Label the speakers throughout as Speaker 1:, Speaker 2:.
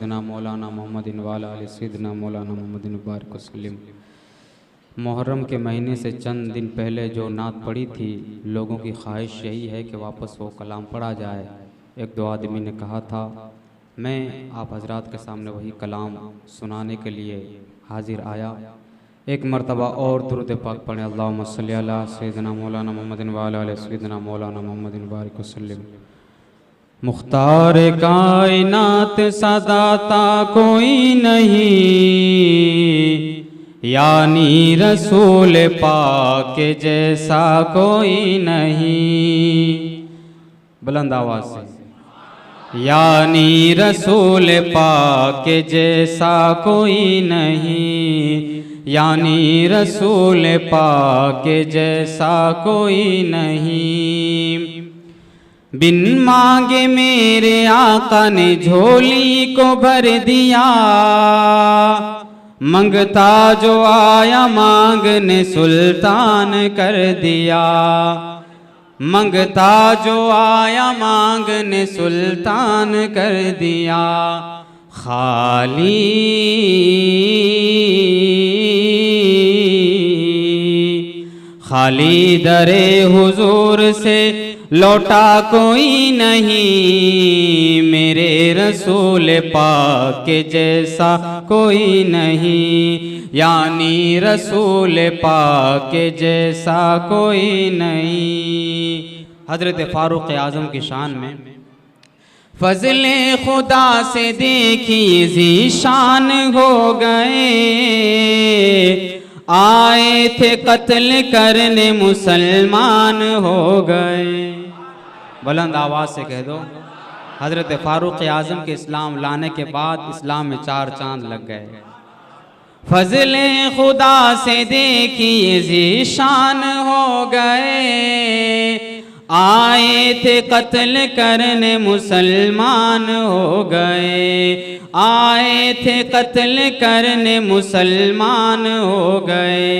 Speaker 1: सैयदना मौलाना मोहम्मदिन वाला अली सैयदना मौलाना मोहम्मदिन बारिक वसल्लम। मुहर्रम के महीने से चंद दिन पहले जो नात पढ़ी थी, लोगों की ख्वाहिश यही है कि वापस वो कलाम पढ़ा जाए। एक दो आदमी ने कहा था, मैं आप हजरात के सामने वही कलाम सुनाने के लिए हाजिर आया। एक मरतबा और दुरूद पाक पढ़ें, अल्लाहुम्मा सल्ली अला सैयदना मौलाना मोहम्मदिन वाला अली सैयदना मौलाना मोहम्मदिन बारिक वसल्लम। मुख्तार कायनात सदाता कोई नहीं, यानी रसूल पाक जैसा कोई नहीं। बुलंद आवाज से, यानी रसूल पाक जैसा कोई नहीं, यानी रसूल पाक जैसा कोई नहीं। बिन मांगे मेरे आका ने झोली को भर दिया, मंगता जो आया मांगने सुल्तान कर दिया। मंगता जो आया मांगने सुल्तान कर दिया। खाली दरे हुजूर से लौटा कोई नहीं, मेरे रसूल पाक के जैसा कोई नहीं, यानी रसूल पाक के जैसा कोई नहीं। हजरत फारूक आज़म की शान में, फजले खुदा से देखिए ज़ीशान हो गए, आए थे कत्ल करने मुसलमान हो गए। बुलंद आवाज से कह दो, हजरत फारूक आज़म के इस्लाम लाने के बाद इस्लाम में 4 चांद लग गए। फजले खुदा से देखिए ज़ीशान हो गए, आए थे कत्ल करने मुसलमान हो गए, आए थे कत्ल करने मुसलमान हो गए।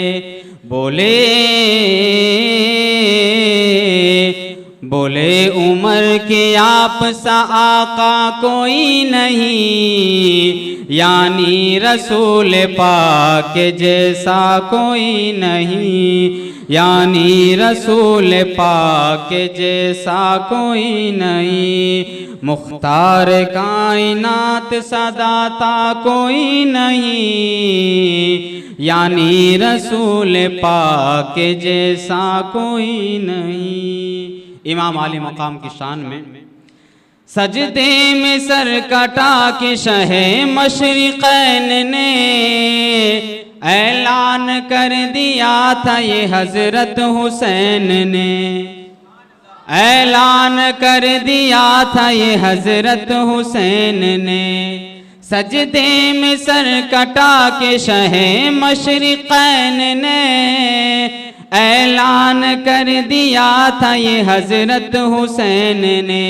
Speaker 1: बोले उमर के आप सा आका कोई नहीं, यानी रसूल पाक जैसा कोई नहीं, यानी रसूल पाक जैसा कोई नहीं। मुख्तार कायनात सदाता कोई नहीं, यानी रसूल पाक जैसा कोई नहीं। इमाम आली मकाम की शान में, सजदे में सर कटा के शहे मशरिक़ैन ने ऐलान कर दिया था ये हजरत हुसैन ने, ऐलान कर दिया था ये हजरत हुसैन ने। सजदे में सर कटा के शहे मशरिक़ैन ने ऐलान कर दिया था ये हजरत हुसैन ने।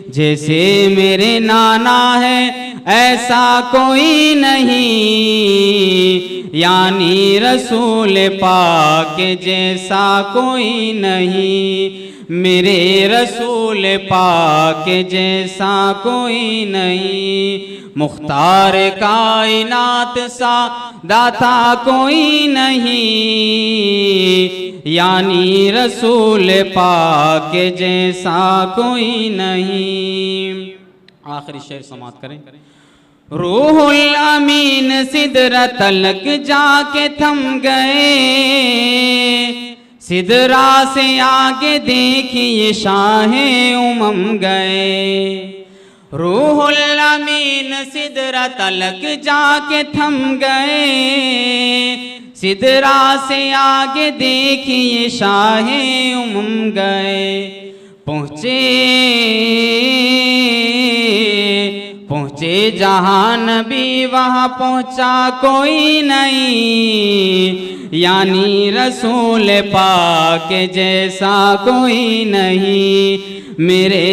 Speaker 1: जैसे मेरे नाना है ऐसा कोई नहीं, यानी रसूल पाक जैसा कोई नहीं, मेरे रसूल पाक जैसा कोई नहीं। मुख्तार कायनात सा दाता कोई नहीं, यानी रसूल पाक जैसा कोई नहीं। आखिरी शेर समाप्त करें। रूहुल अमीन सिदरा तलक जाके थम गए, सिदरा से आगे देखिए शाहे उमम गए। रूहुल अमीन सिदरा तलक जाके थम गए, सिदरा से आगे देखिए शाहे उमम गए। पहुँचे जहाँ नबी वहाँ पहुँचा कोई नहीं, यानी रसूल पाक जैसा कोई नहीं, मेरे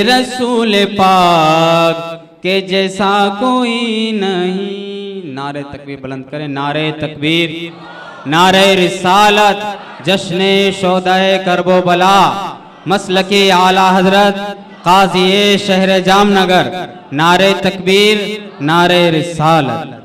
Speaker 1: रसूल पाक के जैसा कोई नहीं। नारे तकबीर बुलंद करें, नारे तकबीर, नारे रिसालत, जश्न शोदाए करबो बला। मसलके आला हजरत काजी शहर जामनगर, नारे तकबीर नारे रिसालत।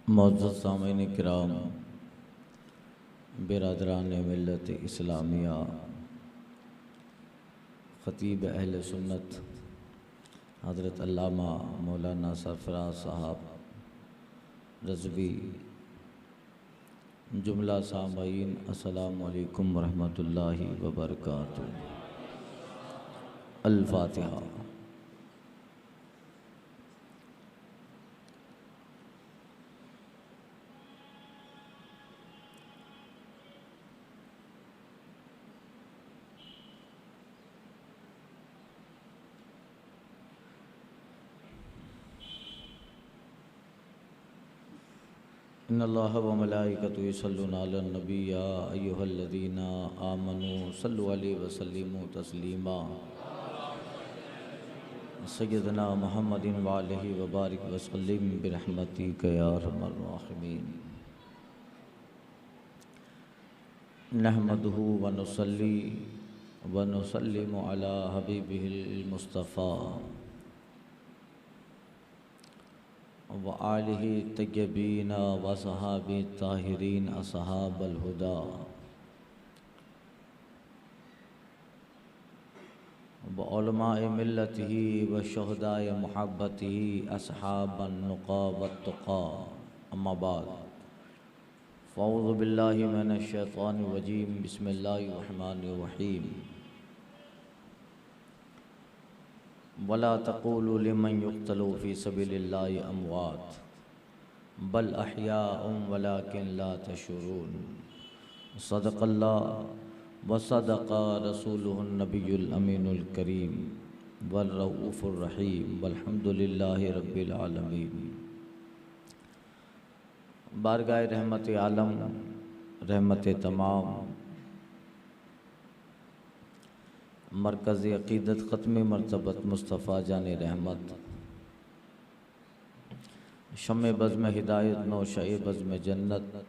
Speaker 2: मुअज़्ज़ज़ सामीन किराम, बिरादरान मिल्लत इस्लामिया, ख़तीब अहल सुन्नत हज़रत अल्लामा मौलाना सरफराज साहब रज़वी, जुमला सामीन अस्सलामु अलैकुम वरहमतुल्लाहि वबरकातुहू। अल-फ़ातिहा। इन्नल्लाह व मलाइकतहु यसल्लूना अलन नबी या अय्युहल्लज़ीना आमनू सल्लु अलैहि व सल्लिमू तस्लीमा। सय्यदना मुहम्मदिन व आलिहि व बारिक व सल्लिम बिरहमतिक या अरहमर राहिमीन। नहमदुहु व नुसल्ली व नुसल्लिमु अला हबीबिहिल मुस्तफ़ा व आलिहि तय्यबीन व सहाबी ताहिरीन असहाबल हुदा व उलमाए मिल्लतिही व शुहदाए मुहब्बतिही असहाबन नुक़ा वत्तुक़ा। अम्मा बाद, फ़अऊज़ु बिल्लाहि मिनश शैतानिर रजीम, बिस्मिल्लाहिर रहमानिर रहीम। वला तक़ूलू लिमन युक़्तलू फ़ी सबीलिल्लाहि अमवात बल अहयाउम वलाकिन ला तशऊरून। सदक़ल्लाह व सदक़ रसूलुहुन नबियुल अमीनुल करीम वल रऊफ़ुर रहीम वल्हम्दुलिल्लाहि रब्बिल आलमीन। बारगाह रहमत आलम, रहमत तमाम, मरकज़ अक़ीदत ख़त्म मरतबत मुस्तफ़ा जान रहमत, शम्मे बज़्म हिदायत नो शए बज़्म जन्नत,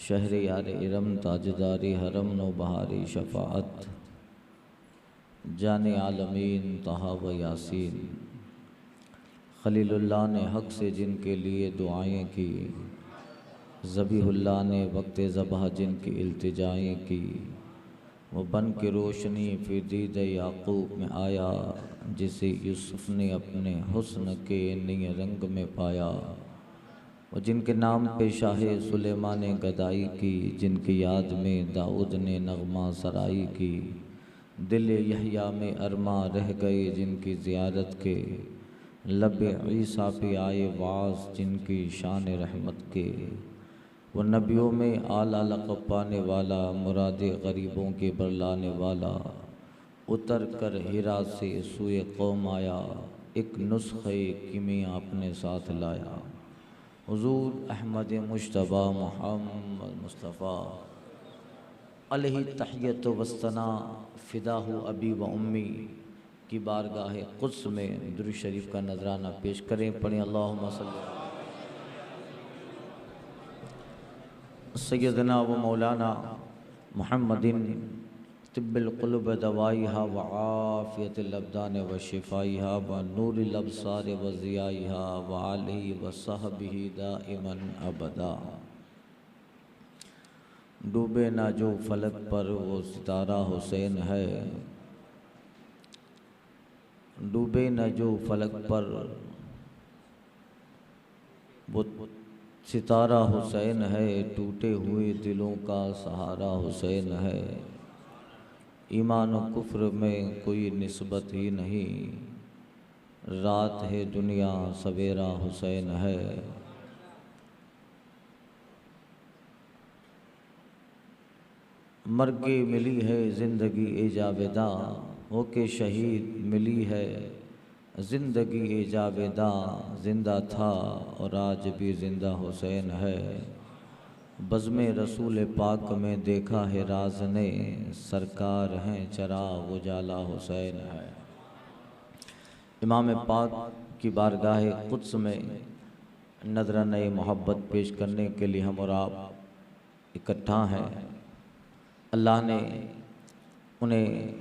Speaker 2: शहर यार इरम ताजदारी हरम नो बहारी शफ़ाअत, जाने आलमीन तहा व यासीन, खलीलुल्लाह ने हक़ से जिनके लिए दुआएँ की, ज़बीहुल्लाह ने वक्त ज़बह जिनकी इल्तिजाएँ की, वो बन के रोशनी फिर दीद याक़ूब में आया, जिसे यूसुफ़ ने अपने हुस्न के नए रंग में पाया। वो जिनके नाम पे शाहे सुलेमान ने गदाई की, जिनकी याद में दाऊद ने नग़मा सराई की, दिल यहया में अरमा रह गए जिनकी ज़ियारत के, लबे ईसा पे आए वास जिनकी शान रहमत के। वो नबियों में आला लक़ब पाने वाला, मुरादे गरीबों के बरलाने वाला, उतर कर हिरा से सूए कौम आया, एक नुस्ख़े कीमिया अपने साथ लाया। हुज़ूर अहमद मुज्तबा मुहम्मद मुस्तफ़ा अलैहि तहियत वस्सना फ़िदाहु अबी व उम्मी की बारगाह क़ुद्स में दुरूद शरीफ का नजराना पेश करें। पढ़ें अल्लाहुम्मा सल्लि सय्यदना व मौलाना मुहम्मदिन तिब्बिल क़ुलूब दवाइहा व आफ़ियतिल अब्दान व शिफ़ाइहा व नूरिल अब्सार व ज़ियाइहा व आलिहि व सहबिही दाइमन अबदा। डूबे ना जो फलक पर वो सितारा हुसैन है, डूबे न जो फलक पर वो सितारा हुसैन है, टूटे हुए दिलों का सहारा हुसैन है। ईमान और कुफ्र में कोई निस्बत ही नहीं, रात है दुनिया सवेरा हुसैन है। मरके मिली है ज़िंदगी ए जावेदा, होके शहीद मिली है ज़िंदगी ए जावेदा। ज़िंदा था और आज भी ज़िंदा हुसैन है, बज़्म रसूल पाक में देखा है राज ने, सरकार हैं चराग़ उजाला हुसैन है। इमाम पाक की बारगाह क़ुद्स में नज़राने मोहब्बत पेश करने के लिए हम और आप इकट्ठा हैं। अल्लाह ने उन्हें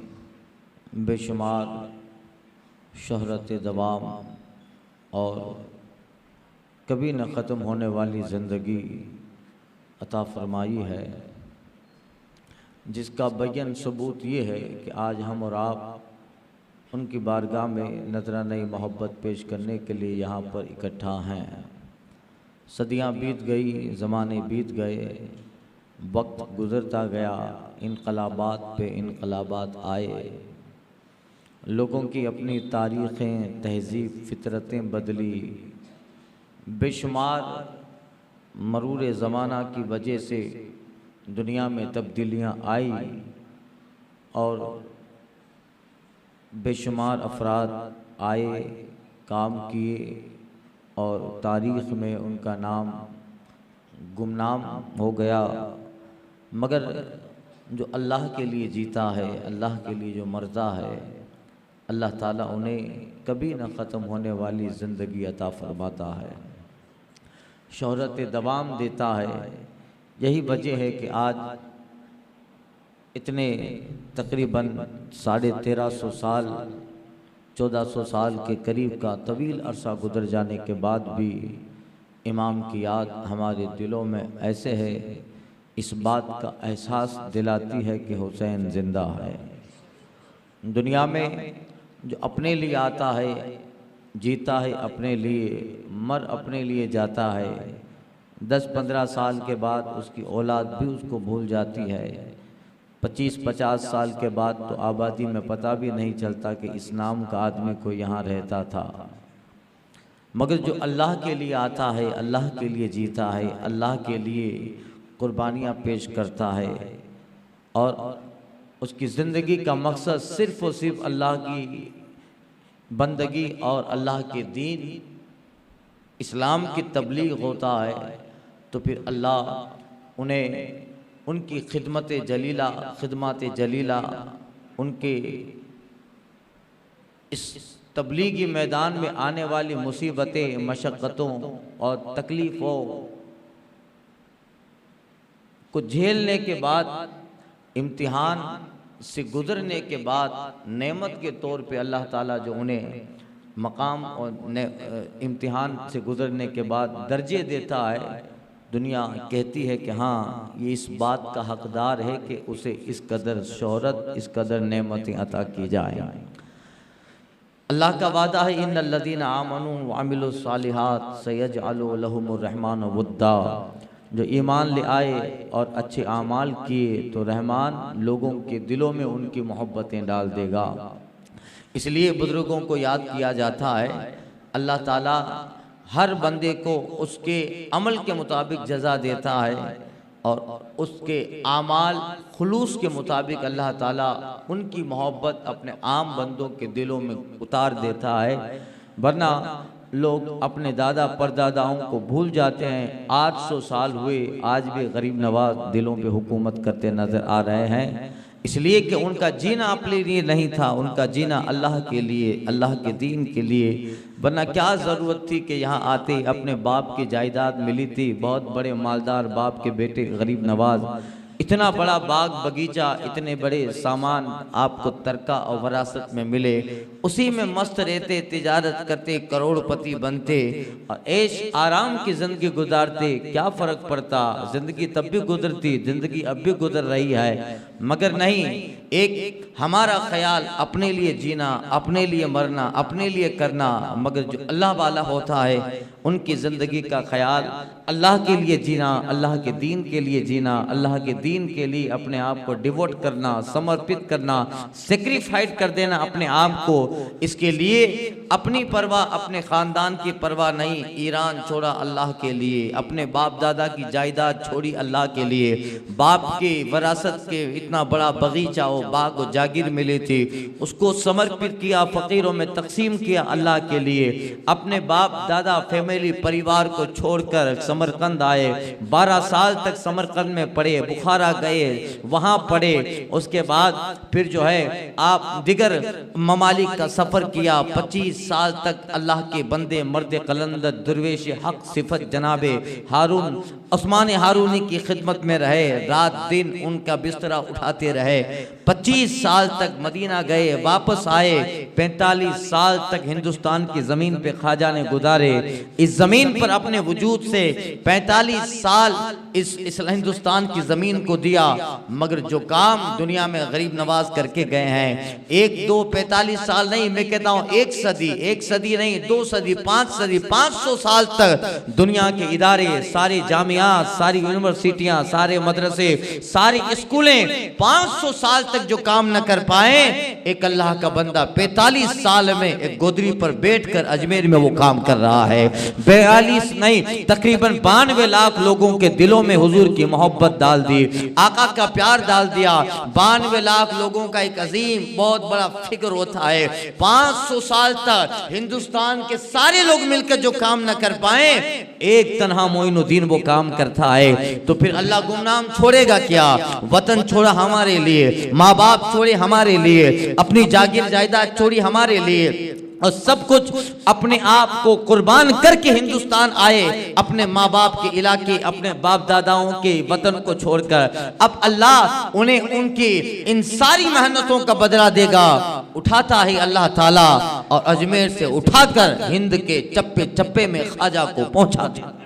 Speaker 2: बेशुमार शोहरत दवाम और कभी न ख़त्म होने वाली ज़िंदगी अता फरमाई है, जिसका बयान सबूत ये है कि आज हम और आप उनकी बारगाह में नज़राने मोहब्बत पेश करने के लिए यहाँ पर इकट्ठा हैं। सदियाँ बीत गई, ज़माने बीत गए, वक्त गुज़रता गया, इनकलाबात पे इनकलाबात आए, लोगों की अपनी तारीख़ें, तहज़ीब, फ़ितरतें बदली, बेशुमार मरूर ज़माना की वजह से दुनिया में तब्दीलियाँ आई और बेशुमार अफराद आए, काम किए और तारीख़ में उनका नाम गुमनाम हो गया। मगर जो अल्लाह के लिए जीता है, अल्लाह के लिए जो मरता है, अल्लाह ताला उन्हें कभी न ख़त्म होने वाली ज़िंदगी अता फरमाता है, शोहरत दवाम देता है। यही वजह है कि आज इतने तकरीबन 1350 साल, 1400 साल के करीब का तवील अरसा गुजर जाने के बाद भी इमाम की याद हमारे दिलों में ऐसे है, इस बात का एहसास दिलाती है कि हुसैन ज़िंदा है। दुनिया में जो अपने लिए आता है, जीता है अपने लिए, मर अपने लिए जाता है, 10-15 साल के बाद उसकी औलाद भी उसको भूल जाती है, 25-50 साल के बाद तो आबादी में पता भी नहीं चलता कि इस नाम का आदमी कोई यहाँ रहता था। मगर जो अल्लाह के लिए आता है, अल्लाह के लिए जीता है, अल्लाह के लिए कुर्बानियाँ पेश करता है और उसकी ज़िंदगी का मकसद सिर्फ़ और सिर्फ अल्लाह की बंदगी और अल्लाह के दीन इस्लाम की तबलीग होता है, तो फिर अल्लाह उन्हें उनकी खिदमत जलीला उनके इस तबलीगी मैदान में आने वाली मुसीबतें, मशक्क़तों और तकलीफ़ों को झेलने के बाद, इम्तिहान से गुज़रने के बाद नेमत के तौर पे अल्लाह ताला जो उन्हें मकाम और इम्तिहान से गुज़रने के बाद दर्जे देता है, दुनिया कहती है कि हाँ ये इस बात का हकदार है कि उसे इस कदर शोहरत, इस कदर नेमतें अता की जाए। अल्लाह का वादा है, इन्नल्लज़ीना आमनू व अमिलुस्सालिहात सयजअलु लहुमुर रहमानु वुद्दा। जो ईमान ले आए और अच्छे आमाल किए तो रहमान लोगों के दिलों में उनकी मोहब्बतें डाल देगा। इसलिए बुज़ुर्गों को याद किया जाता है। अल्लाह ताला हर बंदे को उसके अमल के मुताबिक जज़ा देता है और उसके आमाल खुलूस के मुताबिक अल्लाह ताला उनकी मोहब्बत अपने आम बंदों के दिलों में उतार देता है। वरना लोग अपने दादा परदादाओं को भूल जाते हैं। 800 साल हुए, आज भी गरीब नवाज दिलों पे हुकूमत करते नज़र आ रहे हैं, इसलिए कि उनका जीना अपने लिए नहीं था, उनका जीना अल्लाह के लिए, अल्लाह के दीन के लिए। वरना क्या ज़रूरत थी कि यहाँ आते, अपने बाप की जायदाद मिली थी, बहुत बड़े मालदार बाप के बेटे गरीब नवाज, इतना बड़ा बाग बगीचा, इतने बड़े सामान आपको तरका और वरासत में मिले, उसी में मस्त रहते, तिजारत करते, करोड़पति बनते और ऐश आराम की ज़िंदगी गुजारते। क्या फ़र्क पड़ता, ज़िंदगी तब भी गुजरती, ज़िंदगी अब भी गुजर रही है। मगर नहीं, एक हमारा ख्याल अपने लिए जीना, अपने लिए मरना, अपने लिए करना। मगर जो अल्लाह वाला होता है उनकी ज़िंदगी का ख्याल अल्लाह के लिए जीना, अल्लाह के दीन के लिए जीना, अल्लाह के दीन दीन के लिए अपने आप को डिवोट करना, समर्पित करना, सेक्रीफाइड कर देना अपने आप को, इसके लिए अपनी परवाह, अपने खानदान की परवाह नहीं, ईरान छोड़ा अल्लाह के लिए, अपने बाप दादा की जायदाद छोड़ी अल्लाह के लिए, बाप के वरासत के इतना बड़ा बगीचा हो, बाग और जागीर मिली थी, उसको समर्पित किया, फकीरों में तकसीम किया अल्लाह के लिए। अपने बाप दादा फैमिली परिवार को छोड़कर समरकंद आए, 12 साल तक समरकंद में पढ़े, बुखारा गए, वहां पढ़े, उसके बाद फिर जो है आप दिगर ममालिक का सफर किया, 25 साल तक अल्लाह के बंदे मर्द कलंदर दुर्वेश हक सिफत जनाबे हारून उस्मान हारूनी की खिदमत में रहे, रात दिन उनका बिस्तरा उठाते रहे, 25 साल तक मदीना गए, वापस आए, 45 साल तक हिंदुस्तान की जमीन पे ख्वाजा ने गुजारे। इस जमीन पर अपने वजूद से 45 साल इस हिंदुस्तान की जमीन को दिया, मगर जो काम दुनिया में गरीब नवाज करके गए हैं, 1 2 45 साल नहीं, मैं कहता हूँ 1 सदी नहीं, 2 सदी, 5 सदी, 500 साल तक दुनिया के इदारे, सारे जामिया, सारी यूनिवर्सिटियां, सारे मदरसे, सारी स्कूलें 500 साल तक जो काम न कर पाए, एक अल्लाह का बंदा 45 साल में एक गोदरी पर बैठकर अजमेर में वो काम कर रहा है। 42 नहीं, तकरीबन 92 लाख लोगों के दिलों में हुजूर की मोहब्बत डाल दी, आका का प्यार डाल दिया। 92 लाख लोगों का एक अजीम बहुत बड़ा फिक्र होता है। 500 साल तक हिंदुस्तान के सारे लोग मिलकर जो काम न कर पाए, एक तन्हा मोइनुद्दीन वो काम करता है, तो फिर अल्लाह गुमनाम छोड़ेगा क्या? वतन छोड़ा हमारे लिए, माँ बाप छोड़े हमारे लिए, अपनी जागीर जायदाद छोड़ी हमारे लिए, और सब कुछ अपने आप को कुर्बान करके हिंदुस्तान आए, अपने माँ बाप के इलाके, अपने बाप दादाओं के वतन को छोड़कर। अब अल्लाह उन्हें उनकी इन सारी मेहनतों का बदला देगा। उठाता है अल्लाह ताला और अजमेर से उठाकर हिंद के चप्पे चप्पे में ख्वाजा को पहुंचाता,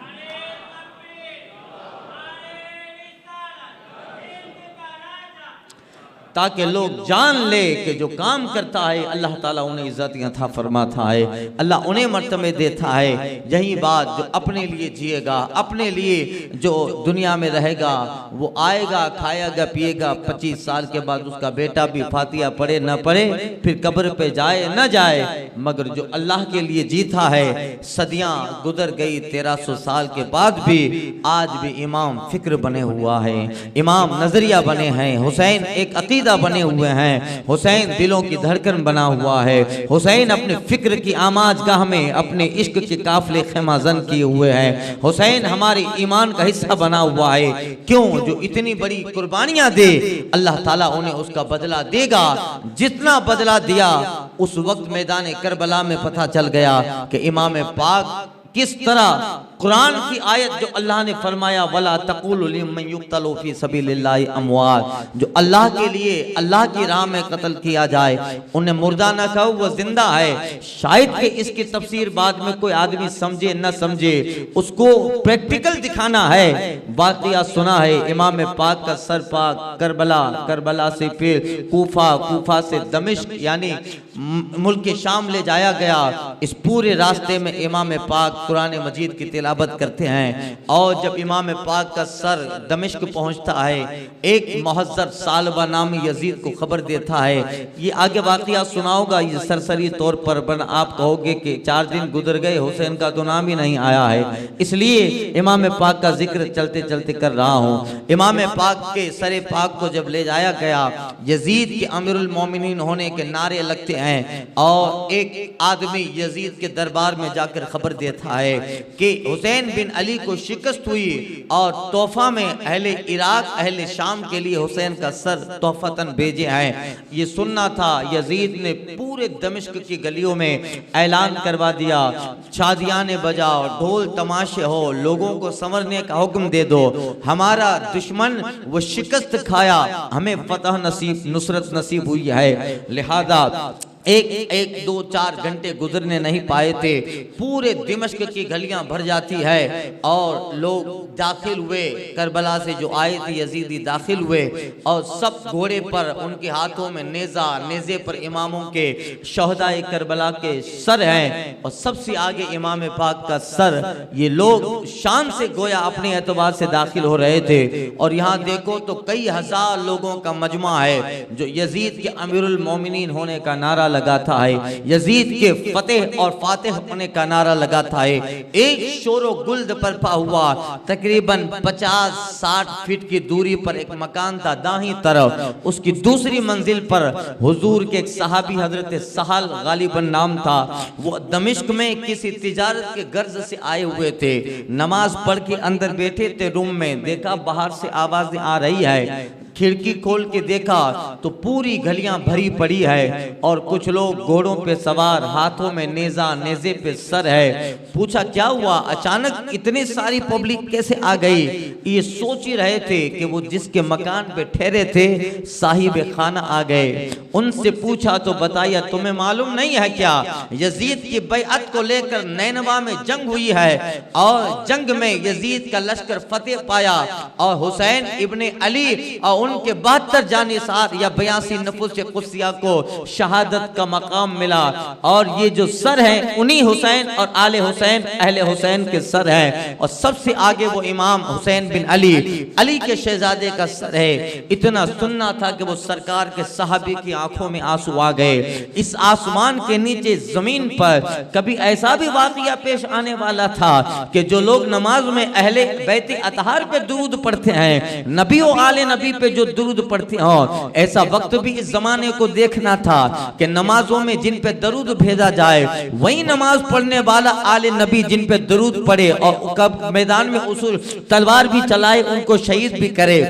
Speaker 2: ताकि लोग जान ले कि जो काम करता है अल्लाह ताला उन्हें इज्जत अता फरमाता है, अल्लाह उन्हें मर्तबे देता है। यही बात, जो अपने लिए जिएगा, अपने लिए जो दुनिया में रहेगा, वो आएगा, खाएगा, पिएगा, 25 साल के बाद उसका बेटा भी फातिहा पढ़े न पढ़े, फिर कब्र पे जाए न जाए, मगर जो अल्लाह के लिए जीता है, सदियां गुजर गई, 1300 साल के बाद भी आज भी इमाम फिक्र बने हुआ है, इमाम नजरिया बने हैं, हुसैन एक अकीदा बने हुए हैं, हुसैन दिलों की धड़कन बना हुआ है, हुसैन अपने फिक्र की आमाजगाह में अपने इश्क के काफिले खैमाजन किए हुए हैं, हुसैन हमारे ईमान का हिस्सा बना हुआ है। क्यों? जो इतनी बड़ी कुर्बानियां दे, अल्लाह ताला उन्हें उसका बदला देगा। जितना बदला दिया उस वक्त मैदान करबला में पता चल गया कि इमाम पाक किस तरह कुरान की आयत जो अल्लाह ने फरमाया, वला तक़ूलू लिमन युक़्तलू फी सबीलिल्लाहि अमवात, जो अल्लाह के लिए अल्लाह की राह में कत्ल किया जाए, उन्हें मुर्दा न कहो, वो जिंदा है। शायद कि इसकी तफसीर बाद में कोई आदमी समझे न समझे, उसको प्रैक्टिकल दिखाना है। वाक़िया सुना है, इमाम पाक का सर पाक करबला, करबला से फिर कूफा, कूफा से दमिश्क यानी मुल्क के शाम ले जाया गया। इस पूरे रास्ते में इमाम पाक कुरान मजीद की तिलावत करते हैं, और जब इमाम पाक का सर दमिश्क पहुंचता है, एक मुहज्जर सालबा नामी यजीद को खबर देता है। ये आगे वाक़िया सुनाऊंगा, ये सरसरी तौर पर बन आप कहोगे कि 4 दिन गुजर गए, हुसैन का तो नाम ही नहीं आया है, इसलिए इमाम पाक का जिक्र चलते चलते कर रहा हूँ। इमाम पाक के सरे पाक को जब ले जाया गया, यजीद के अमीरुल मोमिनीन होने के नारे लगते हैं, और एक आदमी यजीद के दरबार में जाकर खबर देता है कि हुसैन बिन अली को शिकस्त हुई, और तोहफा में अहले इराक, अहले शाम के लिए हुसैन का सर तोहफतन भेजे हैं। ये सुनना था, यजीद ने पूरे दमिश्क की गलियों में ऐलान करवा दिया, शादियाने बजाओ, ढोल तमाशे हो, लोगों को संवरने का हुक्म दे दो, हमारा दुश्मन वो शिकस्त खाया, हमें फतह नसीब, नुसरत नसीब हुई है। लिहाजा एक 2-4 घंटे गुजरने नहीं पाए थे, पूरे दिमश्क की गलियां भर जाती है और लोग दाखिल हुए। करबला से जो आए थे यजीदी दाखिल हुए और सब घोड़े पर, उनके हाथों में नेज़ा, नेज़े पर इमामों के शहदाए करबला के सर हैं और सबसे आगे इमाम पाक का सर। ये लोग शान से गोया अपने एतबार से दाखिल हो रहे थे और यहाँ देखो तो कई हजार लोगों का मजमा है जो यजीद के अमीरुल मोमिनीन होने का नारा लगाता है, यजीद के फतेह और फातिह होने का नारा लगाता है। एक शोरो गुल्द बरपा हुआ, तकरीबन 50-60 फीट की दूरी पर एक मकान था दाहिनी तरफ। उसकी दूसरी मंजिल पर हुजूर के एक सहाबी हजरत सहल गालिबन नाम था, वो दमिश्क में किसी तिजारत के गर्ज से आए हुए थे। नमाज पढ़ के अंदर बैठे थे रूम में, देखा बाहर से आवाजें आ रही है। खिड़की खोल के देखा तो पूरी गलियां भरी पड़ी है और कुछ लोग घोड़ों पे सवार, हाथों में नेज़ा, नेज़े पे सर है। पूछा क्या हुआ, अचानक इतनी सारी पब्लिक कैसे आ गई। ये सोच ही रहे थे कि वो जिसके मकान पे ठहरे थे साहिब खाना आ गए। उनसे पूछा तो बताया तुम्हें मालूम नहीं है क्या, यजीद की बैअत को लेकर नैनवा में जंग हुई है और जंग में यजीद का लश्कर फतेह पाया और हुसैन इब्ने अली और उनके 72 जानिसार या 82 नफुस कुस्सिया को शहादत का मकाम मिला और ये जो सर हैं उन्हीं हुसैन और आले हुसैन, अहले हुसैन के सर हैं और सबसे आगे वो इमाम हुसैन बिन अली के शहजादे का सर है। इतना सुनना था कि वो सरकार के सहाबी की आंखों में आंसू आ गए। इस आसमान के नीचे जमीन पर कभी ऐसा भी वाकया पेश आने वाला था कि जो लोग नमाज में अहले बैत अतहार पे दुरूद पढ़ते हैं, नबी और आले नबी पे जो दुरूद पढ़ते हो, ऐसा वक्त भी इस जमाने को देखना था कि नमाजों में जिन पे दरूद भेजा जाए वही नमाज पढ़ने वाला आले नबी जिन पे दरूद पढ़े और कब मैदान में उसूल तलवार भी चलाए, उनको शहीद भी करे।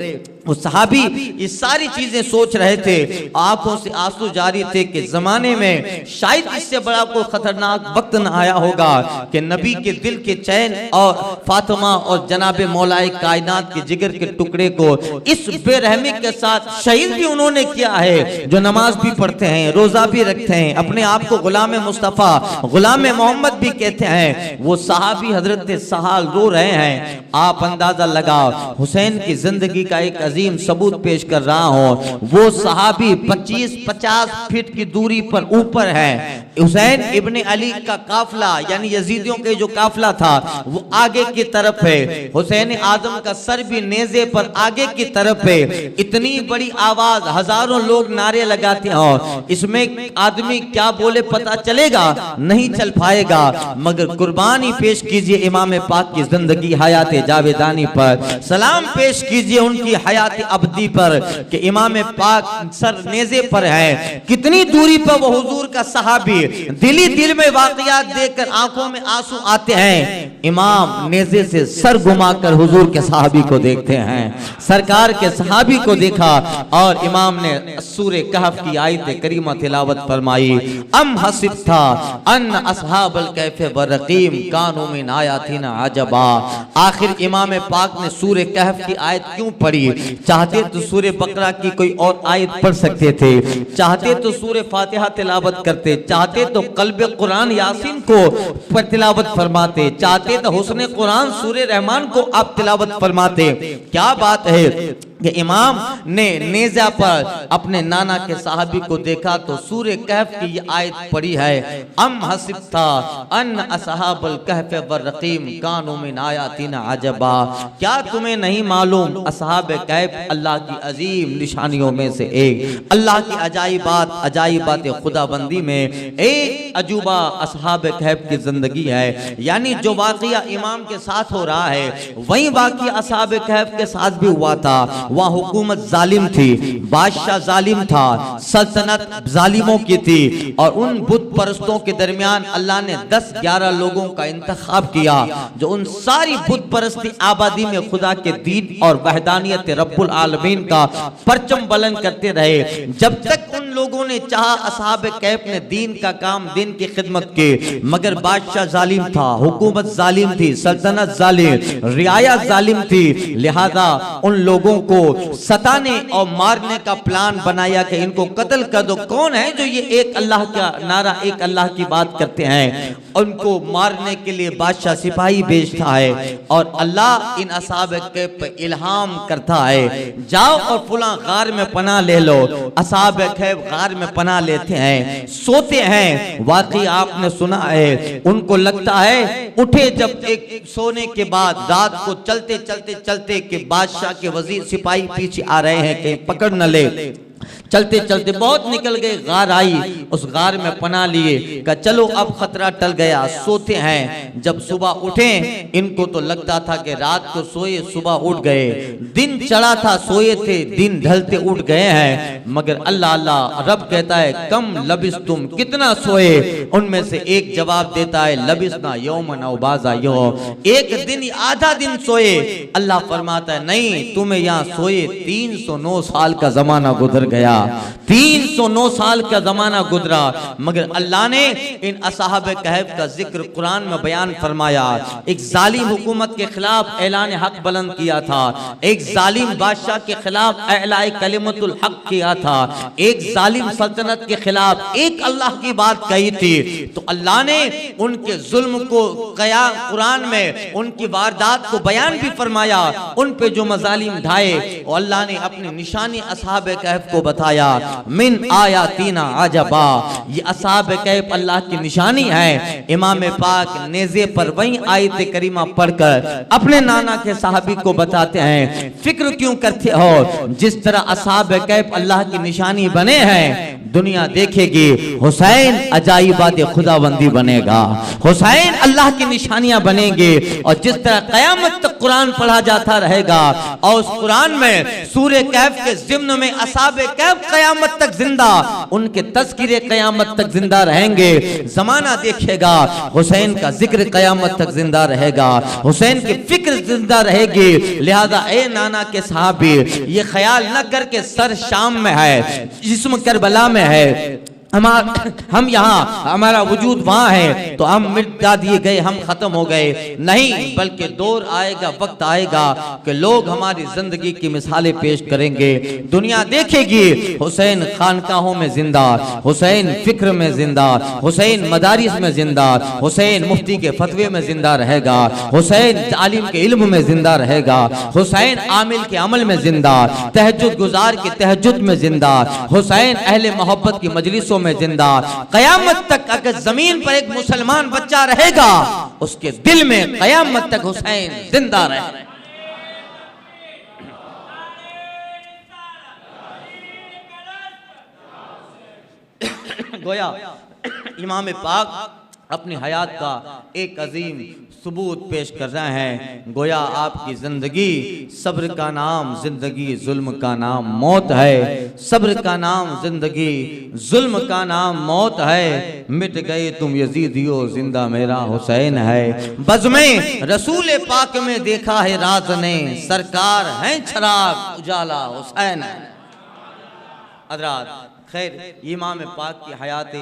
Speaker 2: वो सहाबी ये सारी चीजें सोच रहे थे, आंखों से आंसू जारी थे कि जमाने में शायद इससे बड़ा कोई खतरनाक वक्त न आया होगा कि नबी के दिल के चैन और फातिमा और जनाबे मौलाए कायनात के जिगर के टुकड़े को इस बेरहमी के साथ शहीद भी उन्होंने किया है, जो नमाज भी पढ़ते हैं, रोजा भी रखते हैं, अपने आप को गुलाम मुस्तफा, गुलाम मोहम्मद भी कहते हैं। वो सहाबी हजरत सहाल रो रहे हैं। आप अंदाजा लगाओ, हुसैन की जिंदगी का एक अजीम सबूत पेश कर रहा हूँ। वो सहाबी 25-50 फीट की दूरी पर ऊपर है। हुसैन इब्ने अली का काफिला यानी यजीदियों के जो काफिला था वो आगे की तरफ है। हुसैन आजम का सर भी नेज़े पर आगे की तरफ है। इतनी बड़ी आवाज, हजारों लोग नारे लगाते हो, इसमें आदमी क्या बोले पता चलेगा? नहीं चल पाएगा। मगर कुर्बानी पेश कीजिए इमाम पाक की जिंदगी हयात जावेदानी पर, सलाम पेश कीजिए उनकी हयात अबदी पर कि इमाम पाक सर नेज़े पर है। कितनी दूरी पर वो हुजूर का सहाबी, दिली दिल में वाकयात देखकर आंखों में आंसू आते हैं। इमाम नेज़े से सर घुमाकर हुजूर के सहाबी को देखते हैं, सरकार के सहाबी को देखा और इमाम ने सूरे कहफ की आयत करीमा तिलावत फरमाई। अम हसिबता अन अस्हाबल कहफ व रकीम कानू मिन आयातिना अजबा। आखिर इमाम पाक ने सूरे कहफ की आयत क्यों पढ़ी? चाहते तो सूरे बकरा की कोई और आयत पढ़ सकते थे, चाहते तो सूरे फातिहा तिलावत करते, चाहते तो कल्बे कुरान यासीन को तिलावत फरमाते, चाहते तो हुस्ने कुरान सूरे रहमान को आप तिलावत फरमाते। क्या बात है कि इमाम ने नेज़ा पर अपने नाना के सहाबी को देखा तो सूरे कहफ की ये आयत पढ़ी है। अम हसिबता अन असहाबल कहफ व रकीम कानू मिन आयातिना अजबा। क्या तुम्हें नहीं मालूम असहाब कहफ अल्लाह की अजीम निशानियों में से एक, अल्लाह की अजाइबात खुदाबंदी में एक अजूबा असहाब कहफ की जिंदगी है। यानी जो वाकया इमाम के साथ हो रहा है वही वाकया असहाब कहफ के साथ भी हुआ था। वह हुकूमत जालिम थी, बादशाह जालिम था, सल्तनत जालिमों की थी और उन बुत परस्तों के दरमियान अल्लाह ने 10-11 लोगों का इंतखाब किया जो उन सारी बुत परस्ती आबादी में खुदा के दीन और वहदानियत रब्बुल आलमीन का परचम बुलंद करते रहे। जब तक उन लोगों ने चाहा असहाब कहफ ने दीन का काम, दीन की खिदमत की, मगर बादशाह जालिम था, हुकूमत जालिम थी, सल्तनत जालिम, रियाया जालिम थी। लिहाजा उन लोगों को को सताने और मारने का प्लान बनाया कि इनको कत्ल कर दो। कौन है जो ये एक अल्लाह का नारा, एक अल्लाह की बात करते हैं? उनको मारने के लिए बादशाह सिपाही भेजता है और अल्लाह इन असहाब के पे इल्हाम करता है, जाओ और फुला गार में पनाह ले लो। असहाब कैफ गार में पनाह लेते हैं, सोते हैं। वाकई आपने सुना है, उनको लगता है उठे जब एक सोने के बाद रात को चलते चलते चलते कि बादशाह के वजीर सिपाही पीछे आ रहे हैं कहीं पकड़ न ले। चलते चलते बहुत निकल गए, गार आई, उस गार में पनाह लिए, कहा चलो अब खतरा टल गया। सोते हैं, जब सुबह उठे इनको तो लगता था कि रात को सोए सुबह उठ गए, दिन चढ़ा था सोए थे दिन ढलते उठ गए हैं। मगर अल्लाह अल्लाह रब कहता है कम लबिस तुम, कितना सोए? उनमें से एक जवाब देता है लबिसना यौमन औ बाज़ा यौम, एक दिन आधा दिन सोए। अल्लाह फरमाता है नहीं, तुम्हें यहाँ सोए 309 साल का जमाना गुजर गया, 309 साल का जमाना गुजरा। मगर अल्लाह ने इन असहाब कहफ का जिक्र कुरान में बयान फरमाया। एक जालिम हुकूमत के खिलाफ ऐलान हक बुलंद किया था, एक जालिम बादशाह के खिलाफ ऐलाए कलिमतुल हक किया था, एक जालिम सल्तनत के खिलाफ एक अल्लाह की बात कही थी। तो अल्लाह ने उनके जुल्म को कुरान में उनकी वारदात को बयान भी फरमाया, उन पे जो मजालिम ढाए, और अल्लाह ने अपनी निशानी असहाब कहफ को बताया। मिन आयातीना अजबा, ये असहाब कहफ अल्लाह की निशानी है। इमाम पाक नेज़े पर वही आयत करीमा पढ़कर अपने नाना के साहबी को बताते हैं, फिक्र क्यों करते हो? जिस तरह असहाब कहफ अल्लाह की निशानी बने हैं, दुनिया देखेगी हुसैन अजाइबात खुदाबंदी बनेगा, हुसैन अल्लाह की निशानियां बनेंगे। और जिस तरह कयामत तक कुरान पढ़ा जाता रहेगा और उस कुरान में सूरे कहफ के ज़िम्न में असहाब कहफ कयामत तक जिंदा, उनके तज़किरे कयामत तक जिंदा रहेंगे। जमाना देखेगा हुसैन का जिक्र कयामत तक जिंदा रहेगा, हुसैन की फिक्र जिंदा रहेगी। लिहाजा ए नाना के साहबी, ये ख्याल न करके सर शाम में है, जिस्म करबला में है, हम यहाँ हमारा वजूद वहाँ है तो हम मिटा दिए गए, हम खत्म हो गए, नहीं, बल्कि दौर आएगा, वक्त आएगा कि लोग हमारी जिंदगी की मिसालें पेश करेंगे। दुनिया देखेगी हुसैन खानकाहों में जिंदा, हुसैन फिक्र में जिंदा, हुसैन मदारिस में जिंदा, हुसैन मुफ्ती के फतवे में जिंदा रहेगा, हुसैन आलिम के इल्म में जिंदा रहेगा, हुसैन आमिल के अमल में जिंदा, तहज्जुद गुजार के तहज्जुद में जिंदा, हुसैन अहले मोहब्बत की मजलिसों में जिंदा। कयामत तक अगर जमीन पर एक मुसलमान बच्चा रहेगा, उसके दिल में कयामत तक हुसैन जिंदा रहेगा। गोया इमाम पाक अपनी हयात का एक अजीम सबूत पेश कर रहे हैं। गोया आपकी जिंदगी सब्र का नाम, जिंदगी जुल्म का नाम मौत है, सब्र का नाम जिंदगी, जुल्म का नाम मौत है। मिट गए तुम यजीदियो, जिंदा मेरा हुसैन है। बज़्मे रसूल पाक में देखा है राज ने, सरकार है चिराग उजाला हुसैन है। हज़रात खैर, इमाम पाक की हयात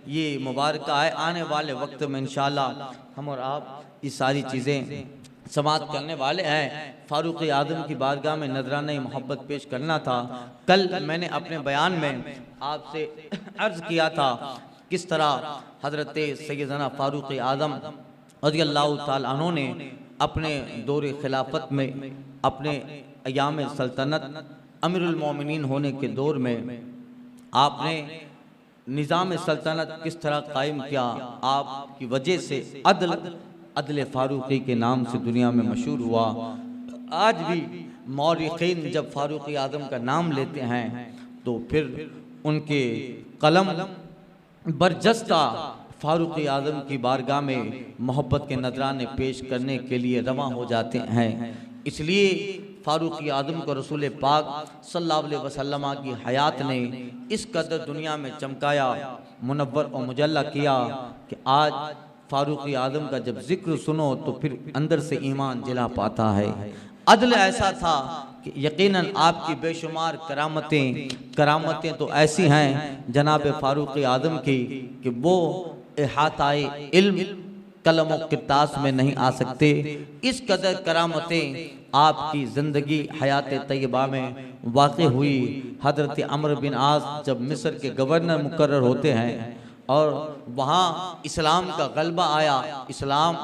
Speaker 2: ये मुबारक है। आने वाले वक्त में इंशाअल्लाह हम और आप ये सारी चीज़ें समाप्त करने वाले हैं। फारूक आज़म की बारगाह में नजराना मोहब्बत पेश करना था। कल मैंने अपने बयान में आपसे अर्ज किया था किस तरह हज़रत सैयदना फारूक आज़म रज़ियल्लाहु ताला अन्हु ने अपने दौर खिलाफत में, अपने अयाम सल्तनत अमीरुल मोमिनीन होने के दौर में आपने निज़ाम सल्तनत किस तरह कायम किया। आपकी वजह से अदल फारूकी के नाम से दुनिया में मशहूर हुआ। आज भी मौरिखीन जब फारूक आज़म का नाम लेते हैं तो फिर उनके कलम बरजस्ता फारूक आज़म की बारगाह में मोहब्बत के नजराने पेश करने के लिए रवां हो जाते हैं। इसलिए फारूक आज़म को रसूल पाक सल्लल्लाहु अलैहि वसल्लम की हयात ने इस कदर दुनिया में चमकाया, मुनव्वर और मुजल्ला किया कि आज फारूक आज़म का जब जिक्र सुनो तो फिर अंदर से ईमान जिला पाता है। अदल ऐसा था कि यकीनन आपकी बेशुमार करामतें तो ऐसी हैं जनाब फारूक आज़म की कि वो इहाताए इल्म कलम और किरतास में नहीं आ सकते। इस कदर करामतें आपकी ज़िंदगी हयात तय्यबा में वाक़ हुई। हज़रत अमर बिन आस जब मिस्र के गवर्नर मुकर्रर होते हैं और वहाँ इस्लाम का गलबा आया, इस्लाम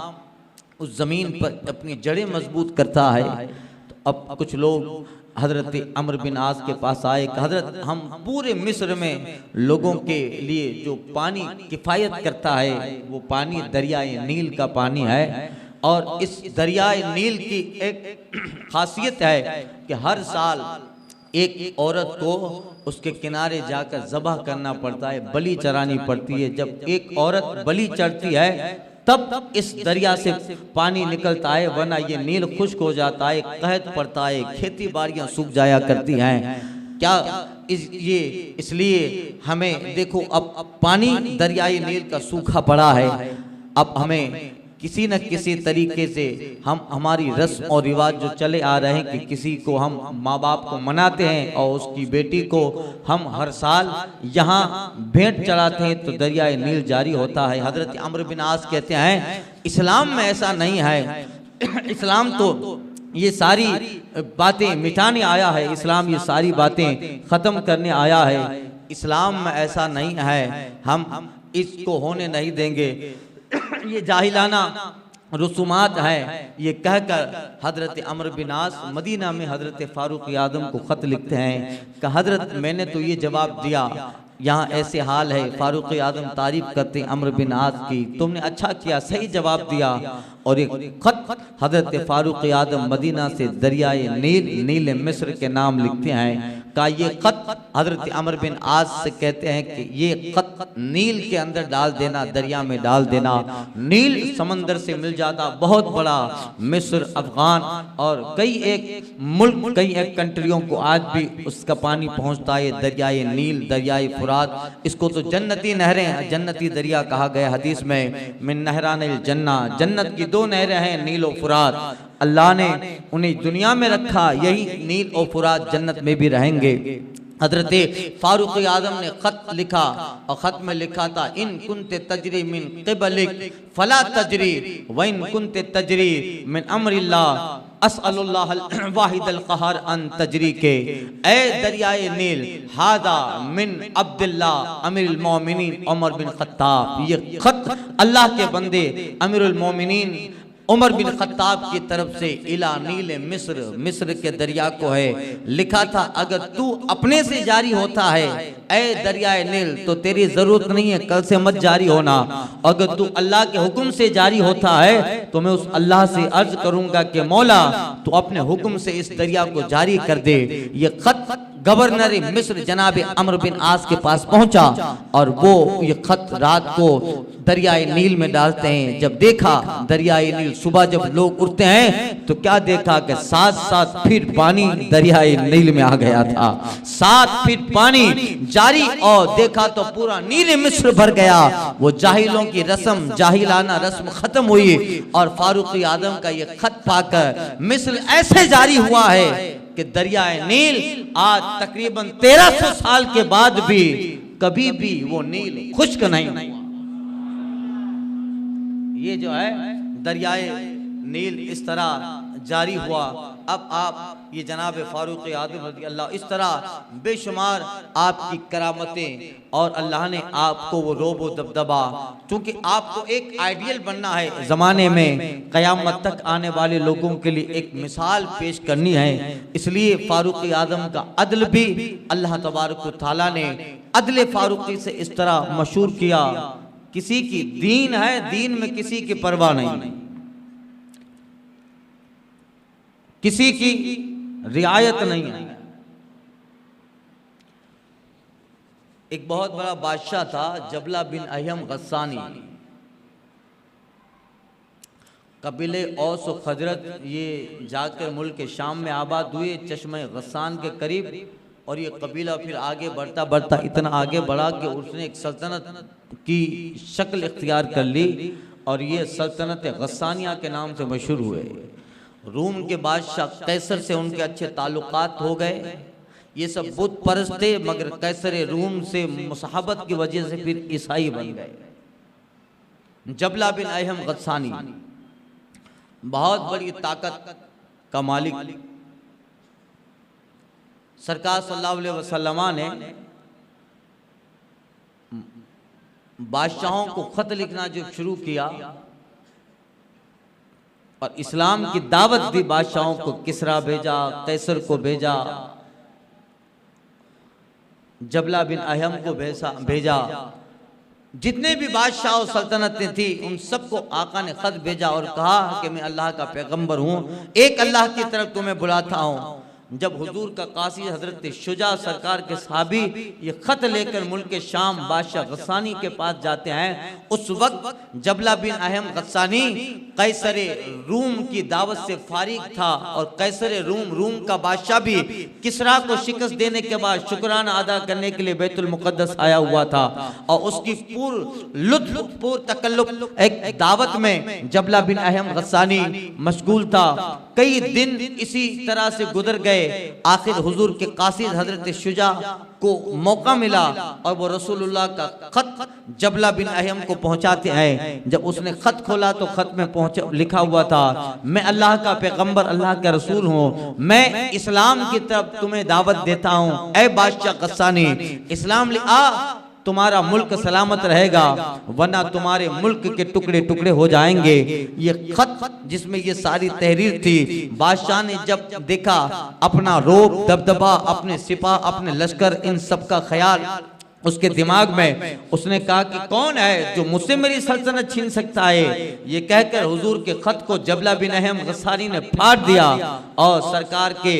Speaker 2: उस ज़मीन पर अपनी जड़ें मजबूत करता है, तो अब कुछ लोग हज़रत अमर बिन आस के पास आए कि हज़रत हम पूरे मिस्र में लोगों के लिए जो पानी किफ़ायत करता है वो पानी दरियाए नील का पानी है, और इस दरियाए नील की एक खासियत है कि हर साल एक औरत को उसके किनारे जाकर ज़बह करना पड़ता है, बलि चरानी पड़ती है। जब एक औरत बलि चढ़ती है तब इस दरिया से पानी निकलता है, वरना ये नील खुश्क हो जाता है, कहत पड़ता है, खेती बाड़ियाँ सूख जाया करती हैं। क्या ये इसलिए हमें देखो अब पानी दरियाई नील का सूखा पड़ा है, अब हमें किसी न किसी तरीके से हम हमारी रस्म और रिवाज जो चले आ रहे हैं कि किसी को हम माँ बाप को मनाते हैं और उसकी बेटी को हम हर साल यहाँ भेंट चढ़ाते हैं तो दरियाए नील जारी होता है। हज़रत अमर बिन आस कहते हैं इस्लाम में ऐसा नहीं है, इस्लाम तो ये सारी बातें मिटाने आया है, इस्लाम ये सारी बातें ख़त्म करने आया है, इस्लाम में ऐसा नहीं है, हम इसको होने नहीं देंगे, ये जाहिलाना रसूमात है। ये कहकर हज़रत अमर बिन आस मदीना में हज़रत फ़ारूक आज़म को ख़त लिखते हैं कि हज़रत मैंने तो ये जवाब दिया, यहाँ ऐसे हाल है। फ़ारूक आज़म तारीफ़ करते हैं अमर बिन आस की, तुमने अच्छा किया, सही जवाब दिया। और एक ख़त हज़रत फ़ारूक आज़म मदीना से दरियाए नील मिस्र के नाम लिखते हैं का ये ख़त हज़रत अमर बिन आस से कहते हैं कि ये ख़त नील के अंदर डाल देना, दरिया में डाल देना, नील समंदर से मिल जाता। बहुत बड़ा मिस्र, अफ़गान और कई एक मुल्क, कई एक कंट्रियों को आज भी उसका पानी पहुंचता है, दरियाए नील, दरियाए फुरात। इसको तो जन्नती नहरें, जन्नती दरिया कहा गया हदीस में, मिन नहरानिल जन्ना, जन्नत की 2 नहरें हैं नील और फुरात। अल्लाह ने उन्हें दुनिया में रखा, यही नील और फुरात जन्नत में भी रहेंगे। हज़रत फ़ारूक आज़म ने ख़त लिखा और ख़त में लिखा था इन कुन्ते तजरी मिन क़िबलिक फ़ला तजरी व इन कुन्ते तजरी मिन अम्रिल्लाह अस्अलुल्लाहल वाहिदल क़हार अन तजरी के। ए दरियाए नील हादा मिन अब्दुल्लाह अमीरुल मोमिनीन उमर बिन ख़त्ताब, ये ख़त अल्लाह के बंदे अमीरुल मोमिनीन उमर बिन ख़त्ताब की तरफ से इला नील मिस्र, मिस्र के दरिया को है लिखा था। अगर तू अपने से जारी होता है ए दरियाए नील तो तेरी जरूरत नहीं है कल से मत जारी होना, अगर तू अल्लाह के हुक्म से जारी होता है तो मैं उस अल्लाह से अर्ज करूंगा कि मौला तू अपने हुक्म से इस दरिया को जारी कर दे। ये ख़त गवर्नर मिस्र जनाब अमर बिन आस के पास पहुंचा और वो ये ख़त रात को दरियाए नील में डालते हैं। जब देखा दरियाए नील, सुबह जब लोग उठते हैं तो क्या देखा कि 7-7 फीट पानी दरियाए नील में आ गया था, 7 फीट पानी जारी, और देखा तो पूरा नील मिस्र भर गया। वो जाहिलों की रस्म, जाहिलाना रस्म खत्म हुई और फारूक आज़म का ये ख़त पाकर मिस्र ऐसे जारी हुआ है कि दरियाए नील आज तकरीबन 1300 साल के बाद भी कभी भी वो नील खुश्क नहीं हुआ। ये जो है दरियाए नील इस तरह जारी हुआ। अब आप ये जनाब फारूक आज़म रज़ी अल्लाह, इस तरह बेशुमार आपकी करामतें और अल्लाह ने आपको वो रोब व दबदबा, क्योंकि आपको एक आइडियल बनना है ज़माने में, क़यामत तक आने वाले लोगों के लिए एक मिसाल पेश करनी है। इसलिए फारूक आज़म का अदल भी अल्लाह तबारक व तआला ने अदल फारूकी से इस तरह मशहूर किया। किसी की दीन है, दीन में किसी की परवाह नहीं, किसी की रियायत नहीं है। एक बहुत बड़ा बादशाह था जबला बिन अहम गस्सानी, कबीले औस और खजरत, ये जाकर मुल्क के शाम में आबाद हुए चश्मे गस्सान के करीब। और ये कबीला फिर आगे बढ़ता बढ़ता इतना आगे बढ़ा कि उसने एक सल्तनत की शक्ल इख्तियार कर ली और ये सल्तनत गस्सानिया के नाम से मशहूर हुए। रूम के बादशाह कैसर से उनके अच्छे ताल्लुकात हो गए। ये सब बुत परस्त थे, मगर कैसर रूम से मुसाहबत की वजह से फिर ईसाई बन गए। जबला बिन अहम गस्सानी बहुत बड़ी ताकत का मालिक सरकार सल्लल्लाहु अलैहि वसल्लम ने बादशाहों को खत लिखना जो शुरू किया और इस्लाम की दावत दी बादशाहों को, किसरा भेजा, कैसर को भेजा, जबला बिन अहम को भेजा, जितने भी बादशाह और सल्तनतें थी उन सबको आका ने खत भेजा और कहा कि मैं अल्लाह का पैगंबर हूं, एक अल्लाह की तरफ तुम्हें बुलाता हूं। जब हुजूर का कासी हजरत शुजा सरकार के साहबी ये खत लेकर मुल्क शाम बादशाह गस्सानी के पास जाते हैं, उस वक्त जबला बिन अहम गस्सानी कैसर रूम की दावत से फारिग था और कैसर रूम का बादशाह भी किसरा को शिकस्त देने के बाद शुक्राना अदा करने के लिए बैतुल मुकद्दस आया हुआ था और उसकी पूर तकल्लुफ एक दावत में जबला बिन अहम गस्सानी मशगूल था। कई दिन इसी तरह से गुजर गए। आखिर हुजूर के कासिद हजरत शुजा को मौका मिला और वो रसूलुल्लाह का खत जबला बिन अहम को पहुंचाते हैं। जब उसने खत खोला तो खत में लिखा हुआ था, मैं अल्लाह का पैगंबर, अल्लाह का रसूल हूँ, मैं इस्लाम की तरफ तुम्हें दावत देता हूँ। ऐ बादशाह गस्सानी, इस्लाम ले आ, तुम्हारा मुल्क सलामत रहेगा, वरना तुम्हारे मुल्क के टुकड़े टुकड़े हो जाएंगे। ये खत जिसमें ये सारी तहरीर थी, बादशाह ने जब देखा अपना रोब दबदबा, अपने सिपा, अपने लश्कर, इन सब का ख्याल उसके दिमाग में, उसने कहा कि कौन है जो मुझसे मेरी सल्तनत छीन सकता है। ये कहकर हुजूर के खत को जबला बिन अहम गस्सानी ने फाड़ दिया और सरकार के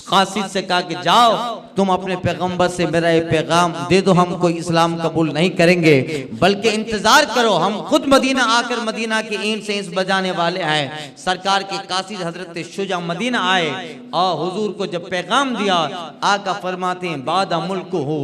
Speaker 2: कासिद से कहा कि जाओ तुम अपने पैगंबर से मेरा ये पैगाम दे दो, हम कोई इस्लाम कबूल नहीं करेंगे, बल्कि इंतजार करो, हम खुद मदीना आकर मदीना की ईंट से इंस बजाने वाले हैं। सरकार के कासिद हजरत शुजा मदीना आए और हुजूर को जब पैगाम दिया, आका फरमाते हैं बादा मुल्क हो,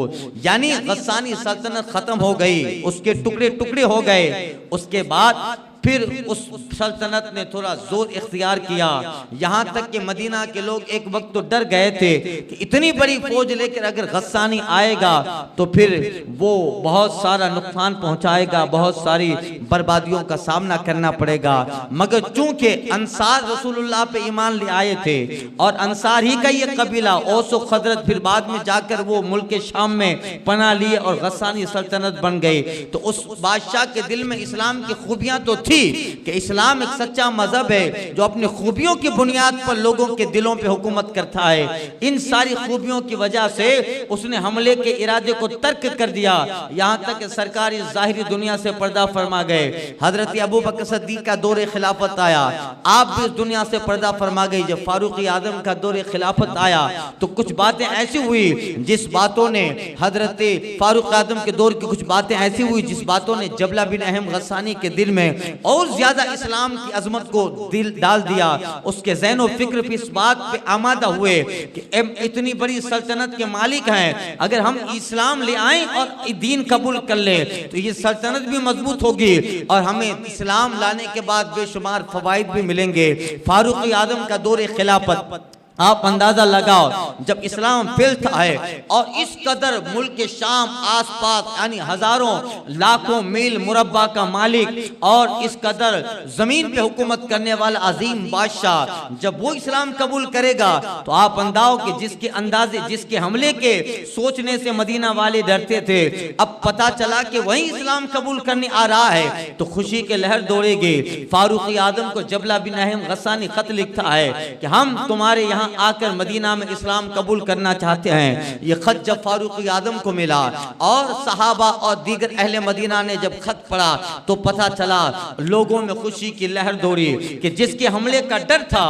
Speaker 2: यानी गस्सानी सल्तनत खत्म हो गई, उसके टुकड़े टुकड़े हो गए। उसके बाद फिर उस सल्तनत ने थोड़ा जोर इख्तियार किया, यहाँ तक कि मदीना के लोग एक वक्त तो डर गए थे कि इतनी बड़ी फौज लेकर अगर गस्सानी आएगा तो फिर वो बहुत सारा नुकसान पहुंचाएगा, बहुत सारी बर्बादियों का सामना करना पड़ेगा। मगर चूंकि अंसार रसूलुल्लाह पे ईमान ले आए थे और अंसार ही का ये कबीला औस व खजरत फिर बाद में जाकर वो मुल्क शाम में पनाह लिए और गस्सानी सल्तनत बन गई, तो उस बादशाह के दिल में इस्लाम की खूबियां तो थी कि इस्लाम एक सच्चा मजहब है जो अपनी खूबियों की बुनियाद पर लोगों के दिलों पे हुकूमत करता है। इन सारी खूबियों की वजह से उसने हमले के इरादे को तर्क कर दिया, यहाँ तक कि सरकार इस जाहिरी दुनिया से पर्दा फरमा गए। हजरत अबू बकर सिद्दीक का दौरे खिलाफत आया, आप भी इस दुनिया से पर्दा फरमा गई। जब फारूक आजम का दौरे खिलाफत आया तो कुछ बातें ऐसी हुई जिस बातों ने हजरत फारूक आजम के दौर की कुछ बातें ऐसी हुई जिस बातों ने जबला बिन अहम गस्सानी के दिल में और ज्यादा इस्लाम की अजमत को दिल डाल दिया। उसके ज़हन फिक्र भी इस बात पे आमादा हुए कि इतनी बड़ी सल्तनत के मालिक हैं, अगर हम इस्लाम ले आए और दीन कबूल कर ले तो ये सल्तनत भी मजबूत होगी और हमें इस्लाम लाने के बाद बेशुमार फवाइद भी मिलेंगे। फारूक आजम का दौरे खिलाफत आप अंदाजा लगाओ, जब इस्लाम फैलता है और इस कदर मुल्क के शाम आसपास यानी हजारों लाखों मील मुरब्बा का मालिक और इस कदर जमीन पे हुकूमत करने वाला अजीम बादशाह जब वो इस्लाम कबूल करेगा तो आप अंदाओ कि जिसके अंदाजे जिसके हमले के सोचने से मदीना वाले डरते थे, अब पता चला कि वही इस्लाम कबूल करने आ रहा है तो खुशी के लहर दौड़ेगी। फारूक आजम को जबला बिन अहम गस्सानी खत लिखता है कि हम तुम्हारे यहाँ आकर मदीना में इस्लाम कबूल करना चाहते हैं। ये खत जब फारूक आजम को मिला और सहाबा और दीगर अहले मदीना ने जब खत पढ़ा तो पता चला लोगों में खुशी की लहर दौड़ी कि जिसके हमले का डर था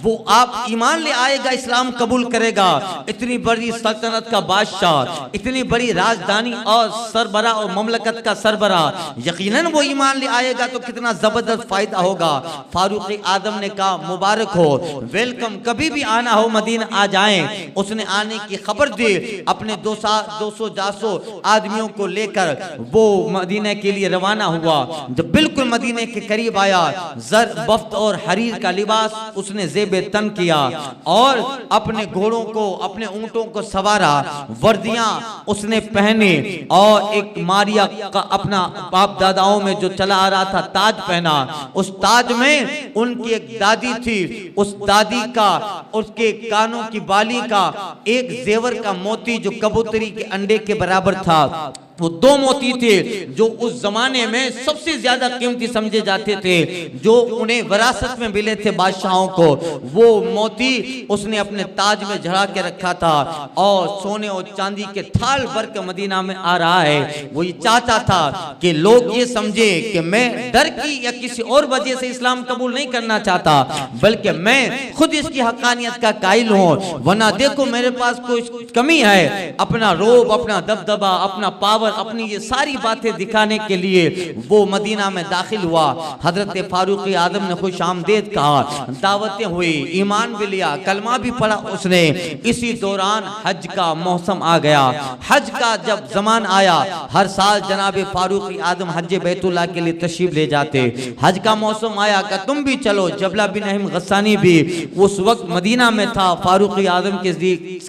Speaker 2: वो आप ईमान ले आएगा, इस्लाम कबूल करेगा। इतनी बड़ी सल्तनत का बादशाह, इतनी बड़ी राजधानी और सरबरा और ममलकत का सरबरा, यकीनन वो ईमान ले आएगा तो कितना जबरदस्त फायदा होगा। फारूक आजम ने कहा मुबारक हो, वेलकम, कभी भी आना रवाना हो मदीना आ जाएं। उसने आने की खबर दी, अपने 200 आदमियों को लेकर वो मदीना के लिए रवाना हुआ। जब बिल्कुल मदीने के करीब आया, जर बफ्त और हरीर का लिबास उसने जेबे तन किया और अपने घोड़ों को, अपने ऊंटों को सवारा, वर्दियां उसने पहने और एक मारिया का अपना बाप दादाओं में जो चला आ रहा था ताज पहना। उस ताज में उनकी एक दादी थी, उस दादी का, उसके कानों की बाली का एक जेवर का मोती जो कबूतरी के अंडे के बराबर था, वो 2 मोती थे जो उस जमाने में सबसे ज्यादा कीमती समझे जाते थे, जो उन्हें विरासत में मिले थे बादशाहों को। वो मोती उसने अपने ताज में जड़ा के रखा था और सोने और चांदी के थाल भर के मदीना में आ रहा है। वो ये चाहता था कि लोग ये समझे कि मैं डर की या किसी और वजह से इस्लाम कबूल नहीं करना चाहता, बल्कि मैं खुद इसकी हकानियत का कायल हूँ। वरना देखो मेरे पास कोई कमी है, अपना रोब, अपना दबदबा, अपना पावर, अपनी ये सारी बातें दिखाने के लिए वो मदीना में दाखिल हुआ। हजरत फारूक आदम ने खुश आमदेद कहा, दावतें हुई, ईमान भी लिया, कलमा भी पढ़ा उसने। इसी दौरान हज का मौसम आ गया। हज का जब जमान आया, हर साल जनाब फारूक आदम हज बैतुल्लाह के लिए तशरीफ ले जाते। हज का मौसम आया कि तुम भी चलो। जबला बिन अहम गस्सानी भी उस वक्त मदीना में था, फारूक आदम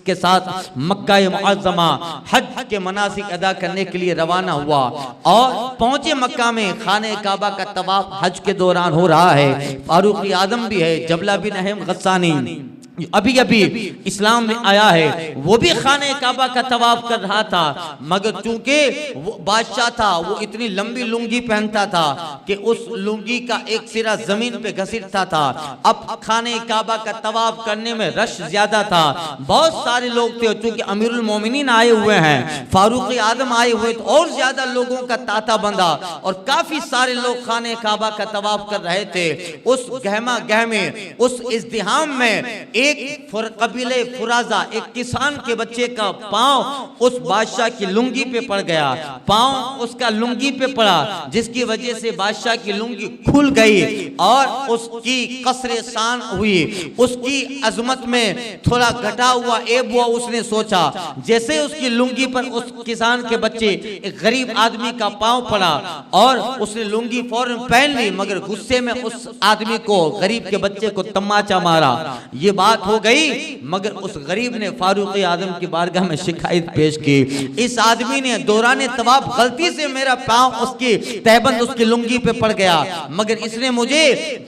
Speaker 2: के साथ मक्का मुअज़्ज़मा हज के मनासिक अदा करने के लिए रवाना हुआ और पहुंचे मक्का में। खाने काबा का तवाफ हज के दौरान हो रहा है। फारूक आदम भी है, जबला बिन अहम गस्सानी अभी अभी इस्लाम में आया है, वो भी खाने काबा का तवाफ कर रहा था। मगर चूंकि वो बादशाह था, वो इतनी लंबी लुंगी पहनता था कि उस लुंगी का एक सिरा जमीन पे घसीटता था। अब खाने काबा का तवाफ करने में रश ज्यादा था, बहुत सारे लोग थे। चूंकि अमीरुल मोमिनीन आए हुए हैं, फारूक आदम आए हुए, तो और ज्यादा लोगों का तांता बंधा और काफी सारे लोग खाने काबा का तवाफ कर रहे थे। उस गहमा गहमे, उस इज़्दिहाम में एक कबीले फुराजा, एक किसान के बच्चे का पांव उस बादशाह की लुंगी पे पड़ गया। पांव उसका लुंगी पे पड़ा, जिसकी वजह से बादशाह की लुंगी खुल गई और उसकी कसरे शान हुई। उसकी अजमत में थोड़ा घटा हुआ ऐब हुआ। उसने सोचा, जैसे उसकी लुंगी पर उस किसान के बच्चे, एक गरीब आदमी का पांव पड़ा और उसने लुंगी फौरन पहन ली, मगर गुस्से में उस आदमी को, गरीब के बच्चे को तमाचा मारा। ये बात हो गई, मगर उस गरीब ने फारूक आदम की बारगाह में शिकायत पेश की, इस आदमी ने दौरान तवाफ गलती से मेरा पांव उसकी तहबंद उसकी लुंगी पे पड़ गया, मगर इसने मुझे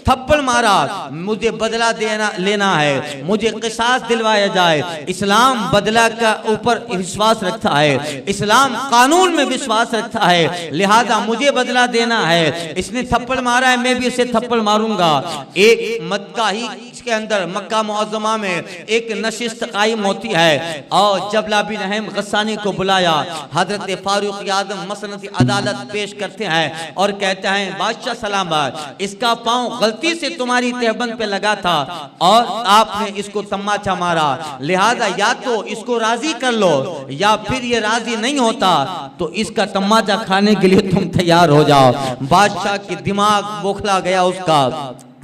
Speaker 2: थप्पड़ मारा, मुझे बदला लेना है, मुझे क़िसास दिलवाया जाए। इस्लाम बदला का ऊपर विश्वास रखता है, इस्लाम कानून में विश्वास रखता है, लिहाजा मुझे बदला देना है। इसने थप्पड़ मारा है, मैं भी इसे थप्पड़ मारूंगा। एक मक्का ही के अंदर, मक्का मुअज़्ज़मा में एक नशिस्त कायम होती है और जबला बिन अहम गस्सानी को बुलाया। हजरत फारूक आदम मसनद अदालत पेश करते हैं और कहते हैं, बादशाह सलामत, इसका पांव गलती से तुम्हारी तहबंद पे लगा था और आपने इसको तमाचा मारा, लिहाजा या तो इसको राजी कर लो या फिर ये राजी नहीं होता तो इसका तमाचा खाने के लिए तुम तैयार हो जाओ। बादशाह की दिमाग बौखला गया उसका।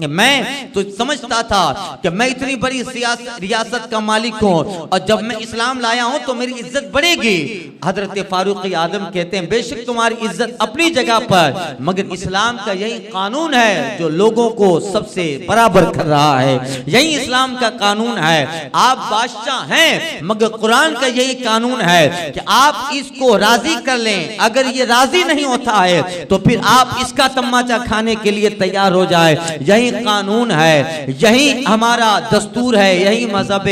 Speaker 2: मैं तो समझता था कि मैं इतनी बड़ी रियासत का मालिक हूँ और जब मैं इस्लाम लाया हूँ तो मेरी इज्जत बढ़ेगी। हजरत फारूक आदम कहते हैं, बेशक तुम्हारी इज्जत अपनी जगह पर, मगर इस्लाम का यही कानून है जो लोगों को सबसे बराबर कर रहा है। यही इस्लाम का कानून है। आप बादशाह हैं, मगर कुरान का यही कानून है कि आप इसको राजी कर लें। अगर ये राजी नहीं होता है तो फिर आप इसका तमाचा खाने के लिए तैयार हो जाए। यही कानून है, यही हमारा दस्तूर है, यही मजहब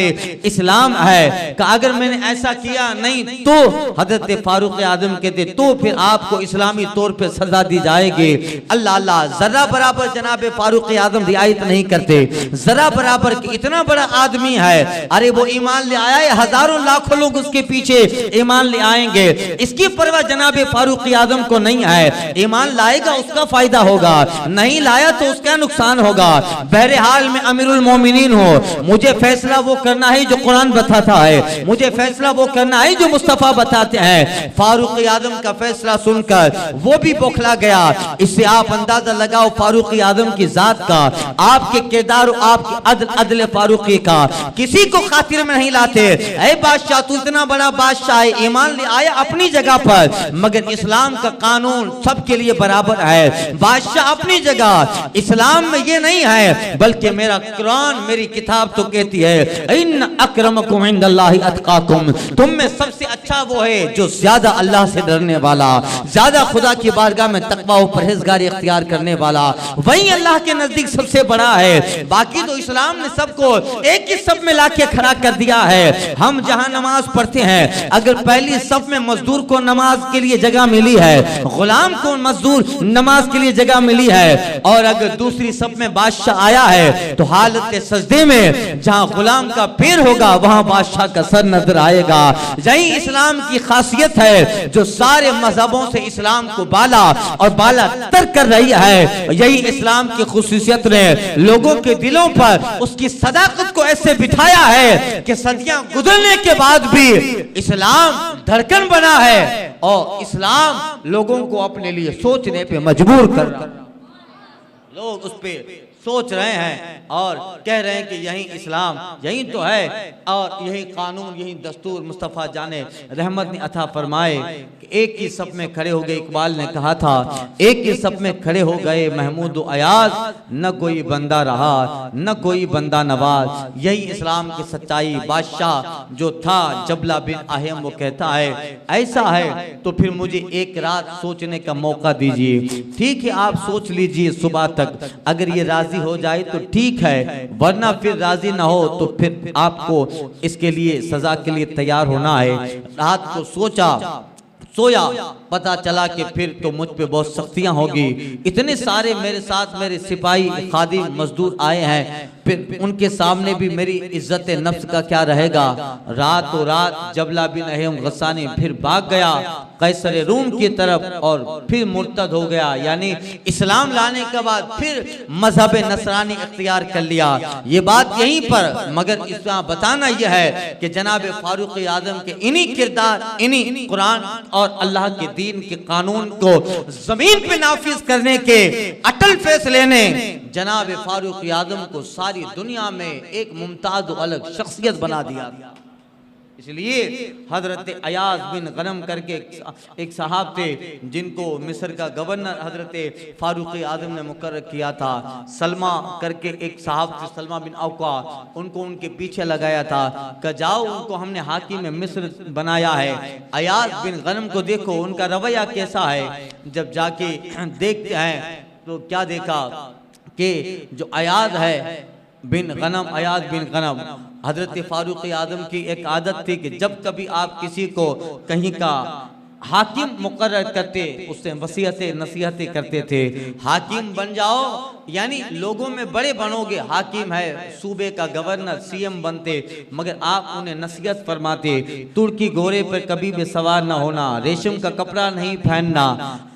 Speaker 2: इस्लाम है कि अगर मैंने ऐसा किया नहीं तो हजरत फारूक आदम कहते तो फिर आपको इस्लामी तौर पे सजा दी जाएगी। अल्लाह अल्लाह, जरा बराबर जनाब फारूक आदम रियायत नहीं करते, जरा बराबर कि इतना बड़ा आदमी है, अरे वो ईमान ले आया है, हजारों लाखों लोग उसके पीछे ईमान ले आएंगे, इसकी परवाह जनाब फारूक आदम को नहीं है। ईमान लाएगा उसका फायदा होगा, नहीं लाया तो उसका नुकसान कुरान होगा। बहरहाल में अमीरुल मोमिनीन हो, मुझे फैसला वो करना है जो कुरान बताता है, मुझे फैसला वो करना है जो मुस्तफ़ा बताते हैं। फारूक आजम का फैसला सुनकर वो भी बौखला गया। इससे आप अंदाजा लगाओ फारूक आजम की जात का, आपके किरदार और आपकी अदल फारूकी का। किसी को खातिर में नहीं लाते। ऐ बादशाह, तू इतना बड़ा बादशाह है, ईमान ले आया अपनी जगह पर, मगर इस्लाम का कानून सबके लिए बराबर है। बादशाह अपनी जगह, इस्लाम में ये नहीं है, बल्कि मेरा कुरान, मेरी किताब तो कहती है इन अक्रमकुम इंदल्लाहि अतकाकुम, तुम में सबसे अच्छा वो है जो ज्यादा अल्लाह से डरने वाला, ज्यादा खुदा की बारगाह में तकवा और परहेजगारी इख्तियार करने वाला, वही अल्लाह के नजदीक सबसे बड़ा है। बाकी तो इस्लाम ने सबको एक ही सब में लाके खड़ा कर दिया है। हम जहां नमाज पढ़ते हैं, अगर पहली सफ में मजदूर को नमाज के लिए जगह मिली है, गुलाम को मजदूर नमाज के लिए जगह मिली है, और अगर दूसरी सफ में बादशाह आया है तो हालत सजदे में जहां गुलाम का पैर होगा वहां बादशाह का सर नजर आएगा। यही इस्लाम की खासियत है जो सारे मजहबों से इस्लाम को बाला और बाला तर कर रही है। यही इस्लाम की खुसूसियत ने लोगों के दिलों पर उसकी सदाकत को ऐसे बिठाया है कि सदियां गुजरने के बाद भी इस्लाम धड़कन बना है और इस्लाम लोगों को अपने लिए सोचने पे मजबूर कर रहा है। लोग उस पे सोच रहे हैं और कह रहे हैं कि यही इस्लाम, यही तो है, और यही कानून, यही दस्तूर मुस्तफ़ा जाने रहमत ने अता फरमाए कि एक ही सफ में खड़े हो गए। इकबाल ने कहा था एक ही सफ में खड़े हो गए महमूद व अयाज, न कोई बंदा रहा न कोई बंदा नवाज। यही इस्लाम की सच्चाई। बादशाह जो था जबला बिन अहम, वो कहता है ऐसा है तो फिर मुझे एक रात सोचने का मौका दीजिए। ठीक है, आप सोच लीजिए सुबह तक, अगर ये राजी हो जाए तो ठीक है, वरना फिर राजी ना हो तो फिर आपको इसके लिए सजा के लिए तैयार होना है। रात को सोया, पता चला कि फिर तो मुझ पे बहुत सख्तियां होगी। इतने सारे मेरे साथ मेरे सिपाही खादिम मजदूर आए हैं, फिर उनके सामने भी मेरी इज्जत नफ्स का क्या रहेगा। रातों रात जबला बिन अहम गस्सानी फिर भाग गया कैसर रूम की तरफ और फिर मुर्तद हो गया, यानी इस्लाम लाने के बाद फिर मजहब नसरानी इख्तियार कर लिया। ये बात यहीं पर, मगर इसमें बताना यह है कि जनाब फारूक आजम के इन्हीं किरदार, इन्हीं कुरान और अल्लाह के दीन के कानून को जमीन पे नाफिज करने के अटल फैसले ने जनाब फारूक आजम को सारी दुनिया में एक मुमताज अलग शख्सियत बना दिया। इसलिए हजरत अयाज बिन गनम करके एक साहब थे जिनको मिस्र का गवर्नर हजरत फारूक आजम ने मुकर्रर किया था। सलमा करके एक साहब थे, सलमा बिन औका, उनको उनके पीछे लगाया था कि जाओ उनको हमने हाकिम मिस्र बनाया है। अयाज बिन गनम को देखो उनका रवैया कैसा है। जब जाके देखते हैं तो क्या देखा कि जो अयाज है बिन गनम, अयाज बिन गनम, हजरत फारूक आजम की एक आदत थी कि जब कभी आप किसी को कहीं का हाकिम मुकर्रर करते उससे वसीयतें नसीहतें करते थे। हाकिम बन जाओ यानी लोगों में बड़े बनोगे, हाकिम है सूबे का गवर्नर सीएम बनते, मगर आप उन्हें नसीहत फरमाते तुर्की घोड़े पर कभी भी सवार ना होना, रेशम का कपड़ा नहीं पहनना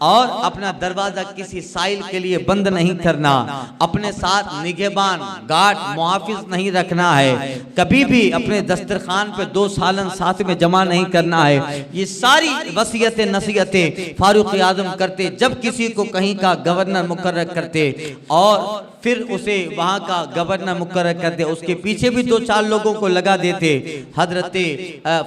Speaker 2: और अपना दरवाजा किसी साइल के लिए बंद नहीं करना, अपने साथ निगहबान गार्ड मुहाफिज नहीं रखना है, कभी भी अपने दस्तरखान पे 2 सालन साथ में जमा नहीं करना है। ये सारी वसीयतें नसीहतें फारूक आजम करते जब किसी को कहीं का गवर्नर मुकर्रर करते और फिर उसे वहां का गवर्नर मुकर्रर करते, उसके पीछे भी 2-4 लोगों को लगा देते। हजरत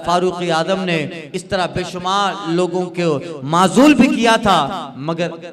Speaker 2: फारूक आजम ने इस तरह बेशुमार लोगों को माजूल भी किया था, मगर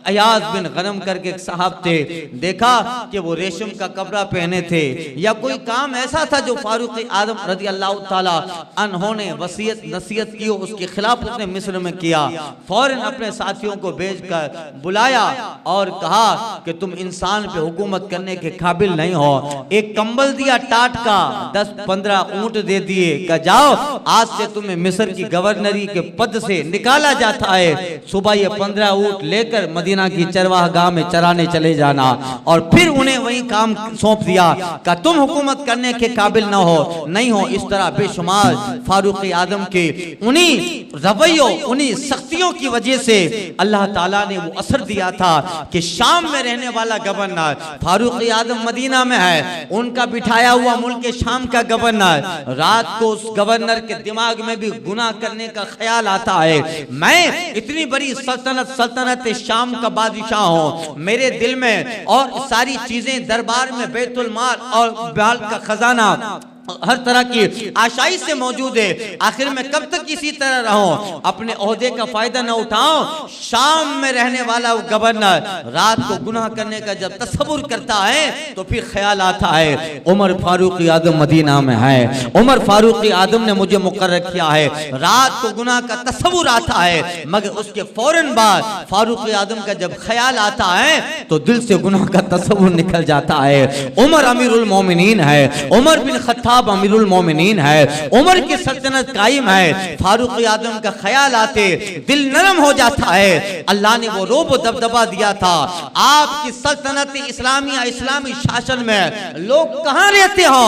Speaker 2: अयाज बिन गनम करके एक साहब थे, देखा कि वो रेशम का कपड़ा पहने थे या कोई काम ऐसा था जो फारूक आजम रज़ी अल्लाह ताला अन्हों ने वसीयत नसीहत की, उसके खिलाफ उसने मिस्र में किया। फौरन अपने साथियों को भेजकर बुलाया और कहा कि तुम इंसान पे हुकूमत करने के काबिल नहीं हो। एक कंबल दिया टाट का, 10-15 ऊंट दे दिए कि जाओ आज से तुम्हें मिस्र की गवर्नरी के पद से निकाला जाता है, सुबह ये 15 ऊंट लेकर मदीना की चरवाह गाह में चराने चले जाना। और फिर उन्हें वही काम सौंप दिया कि तुम हुकूमत करने के काबिल न हो, नहीं हो। इस तरह बेशुमार फारूक आजम के उन्हीं रवैयों, उन्हीं सख्तियों की वजह से अल्लाह ताला ने वो असर दिया था कि शाम में रहने वाला गवर्नर गवर्नर, फारूक आजम मदीना में है, उनका बिठाया हुआ मुल्क शाम का गवर्नर। रात को उस गवर्नर के दिमाग में भी गुनाह करने का ख्याल आता है, मैं इतनी बड़ी सल्तनत शाम का बादशाह हूँ, मेरे दिल में और सारी चीजें दरबार में बैतुल माल और बाल का खजाना हर तरह की आशाई से मौजूद है, आखिर में कब तक इसी तरह रहूं, अपने ओहदे का फायदा न उठाऊं। शाम में रहने वाला वो गवर्नर रात को गुनाह करने का जब तसव्वुर करता है तो फिर ख्याल आता है उमर फारूक आजम मदीना में है, उमर फारूक आजम ने मुझे मुकर्रर किया है। रात को गुनाह का तसव्वुर आता है, मगर उसके फौरन बाद फारूक आजम का जब ख्याल आता है तो दिल से गुनाह का तसव्वुर निकल जाता है। उमर अमीरुल मोमिनीन है, उमर बिन खत्ताब अमीरुल मोमिनीन है, उमर की सल्तनत कायम है। फारूक आजम का ख्याल आते दिल नरम हो जाता है। अल्लाह ने वो रोब दबदबा दिया था। आपकी सल्तनत इस्लामिया, इस्लामी शासन में लोग कहां रहते हो,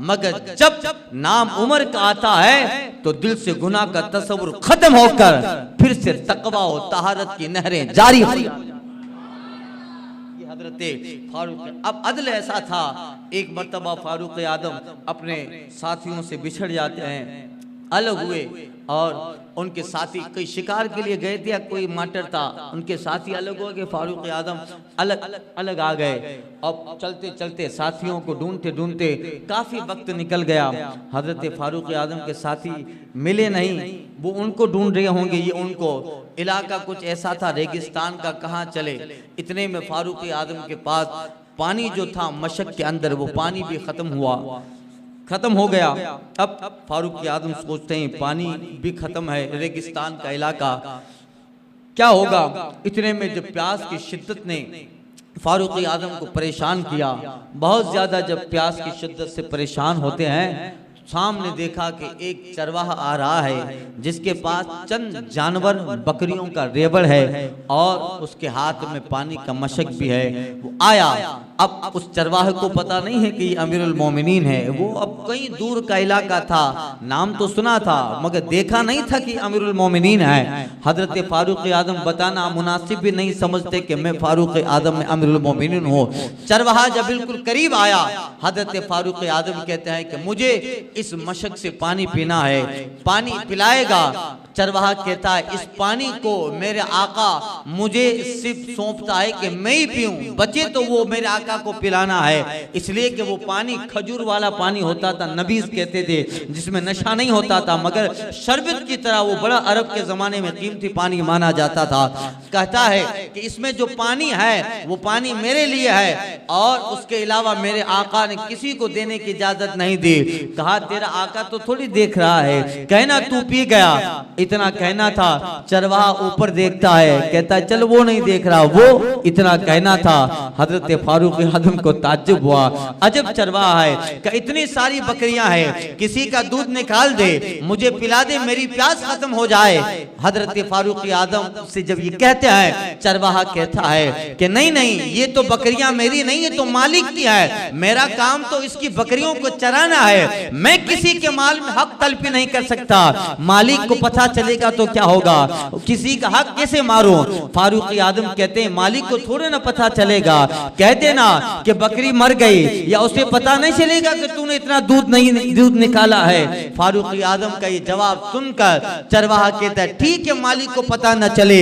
Speaker 2: मगर जब नाम उमर का आता है तो दिल से गुनाह का तसव्वुर खत्म होकर फिर से तकवा और तहारत की नहरें जारी हो। फारूक अब अदल ऐसा था, एक मर्तबा फारूक आजम अपने साथियों से बिछड़ जाते हैं, अलग हुए और उनके साथी कई शिकार के लिए गए थे या कोई माटर था, उनके साथी अलग हो गए, फारूक आजम अलग आ गए। अब चलते चलते साथियों को ढूंढते ढूंढते काफी वक्त निकल गया। हजरत फारूक आजम के साथी मिले नहीं, वो उनको ढूंढ रहे होंगे, ये उनको। इलाका कुछ ऐसा था रेगिस्तान का, कहाँ चले। इतने में फारूक आजम के पास पानी जो था मशक के अंदर, वो पानी भी खत्म हो गया। अब फारूक आजम सोचते हैं पानी भी खत्म है, रेगिस्तान का इलाका, क्या होगा। इतने में जब प्यास की शिद्दत ने फारूक आजम को परेशान किया, बहुत ज्यादा जब प्यास की शिद्दत से परेशान होते हैं, सामने देखा कि एक चरवाहा आ रहा है जिसके पास चंद जानवर बकरियों का रेवड़ है और उसके हाथ में पानी का मशक भी है। वो आया, अब उस चरवाहे को पता नहीं है कि ये अमीरुल मोमिनीन है, वो अब कहीं दूर का इलाका था, नाम तो सुना था मगर देखा नहीं था कि अमीरुल मोमिनीन है। हजरत फारूक आजम बताना मुनासिब भी नहीं समझते कि मैं फारूक आजम में अमीरुल मोमिनीन हूँ। चरवाहा जब बिल्कुल करीब आया, हजरत फारूक आजम कहते हैं कि मुझे इस मशक से पानी पीना है, पानी पिलाएगा। चरवाहा कहता है इस पानी को मेरे आका मुझे सिर्फ सौंपता है कि मैं ही पीऊं, बचे तो वो मेरे आका को पिलाना है, इसलिए कि वो पानी खजूर वाला पानी होता था, नबीज कहते थे, जिसमें नशा नहीं होता था मगर शरबत की तरह वो बड़ा अरब के जमाने में कीमती पानी माना जाता था। कहता है कि इसमें जो पानी है वो पानी मेरे लिए है और उसके अलावा मेरे आका ने किसी को देने की इजाजत नहीं दी। कहा तेरा आका तो थोड़ी देख रहा है, कहना तू पी गया, इतना कहना था। चरवाहा ऊपर देखता है, कहता है चल वो नहीं देख रहा, वो इतना कहना था। हजरत फारूक आजम को ताज्जुब हुआ, अजब चरवाहा है कि इतनी सारी बकरियां हैं, किसी का दूध निकाल दे, मुझे पिला दे, मेरी प्यास खत्म हो जाए। हजरत फारूक आजम से जब ये कहते हैं, चरवाहा कहता है कि नहीं नहीं, ये तो बकरियां मेरी नहीं है, तो मालिक की है, मेरा काम तो इसकी बकरियों को चराना है, मैं किसी के माल में हक तलफी नहीं कर सकता। मालिक को पता चलेगा तो क्या होगा, किसी का हक कैसे मारूं। फारूक आजम कहते हैं मालिक को थोड़े ना पता चलेगा, कह देना कि बकरी मर गई, या उसे पता नहीं चलेगा कि तूने इतना दूध निकाला है। फारूक आजम का ये जवाब सुनकर चरवाहा कहता है ठीक है, मालिक को पता न चले,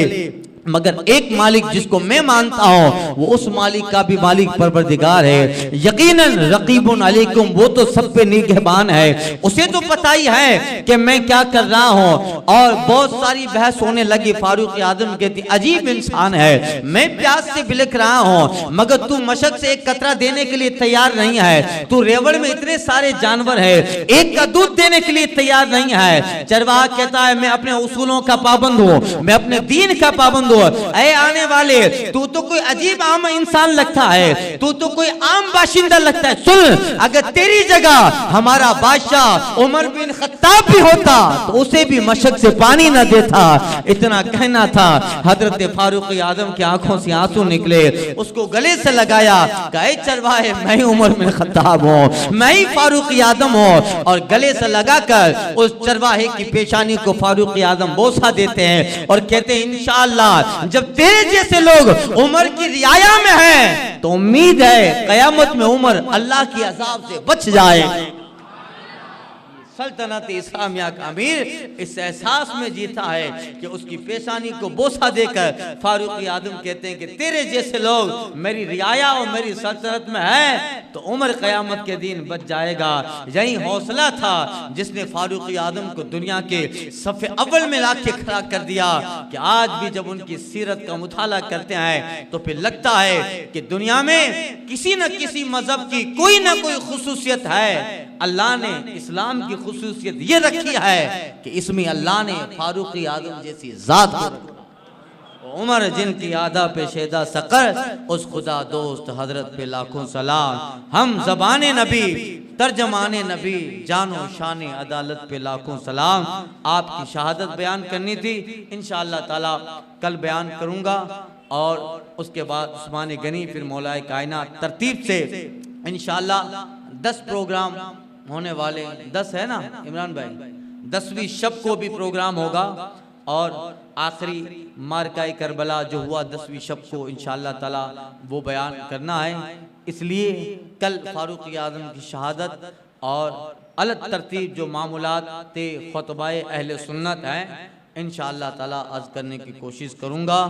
Speaker 2: मगर एक मालिक जिसको मैं मानता हूँ वो उस मालिक का भी मालिक परवरदिगार है। यकीनन रकीबुन अलैकुम, वो तो सब पे निगहबान है, उसे तो पता ही है कि मैं क्या कर रहा हूँ। और बहुत सारी बहस होने लगी। फारूक आजम कहती अजीब इंसान है, मैं प्यास से बिलख रहा हूँ मगर तू मशक से एक कतरा देने के लिए तैयार नहीं है, तू रेवड़ में इतने सारे जानवर है, एक का दूध देने के लिए तैयार नहीं है। चरवाहा कहता है मैं अपने उसूलों का पाबंद हूँ, मैं अपने दीन का पाबंद हूँ। ऐ आने वाले, तू तो कोई अजीब आम इंसान लगता है, तू तो कोई आम बाशिंदा लगता है। सुन, अगर तेरी जगह हमारा बादशाह उमर बिन खत्ताब भी होता तो उसे भी मशक से पानी न देता। इतना कहना था। हजरत फारूक आजम की आंखों से आंसू निकले, उसको गले से लगाया, कहे चरवाहे मैं उमर बिन खत्ताब हूँ, मैं ही फारूक आजम हूँ, और गले से लगाकर उस चरवाहे की पेशानी को फारूक आजम बोसा देते हैं और कहते हैं इंशाअल्लाह जब तेरे जैसे लोग उमर की रियाया में हैं तो उम्मीद है कयामत में उमर अल्लाह की अजाब से बच जाए। सल्तनत इस्लामिया का अमीर इस एहसास में जीता है कि उसकी पेशानी को बोसा देकर फारूक आदम कहते हैं कि तेरे जैसे लोग मेरी रियाया और मेरी सल्तनत में है तो उमर क़यामत के दिन बच जाएगा। यही हौसला था जिसने फारूक आदम को दुनिया के सफ़े अव्वल में लाके खड़ा कर दिया कि आज भी जब उनकी सीरत का मुताला करते हैं तो फिर लगता है कि दुनिया में किसी न किसी मजहब की कोई ना कोई खुसूसियत है। अल्लाह ने इस्लाम की खुसूसियत ये रखी है कि इसमें अल्लाह ने फारूक आदम जैसी जात को उमर जिनकी आदा पे शेदा सकर उस खुदा दोस्त हजरत पे लाखों सलाम। हम ज़बाने नबी तर्जमाने नबी जानो शान अदालत पे लाखों सलाम। आपकी शहादत बयान करनी थी, इंशाअल्लाह ताला कल बयान करूँगा और उसके बाद उस्मान गनी फिर मौलाए कायनात तरतीब से इंशाअल्लाह 10 प्रोग्राम होने वाले। 10 है ना इमरान भाई, 10वीं शब को भी प्रोग्राम होगा और आखिरी मारकाए करबला जो हुआ 10वीं शब को इंशाअल्लाह ताला वो बयान करना है। इसलिए कल फारूक आदम की शहादत और अलग तरतीब जो मामूलात थे खुतबाए अहले सुन्नत हैं इंशाअल्लाह ताला अर्ज करने की कोशिश करूँगा।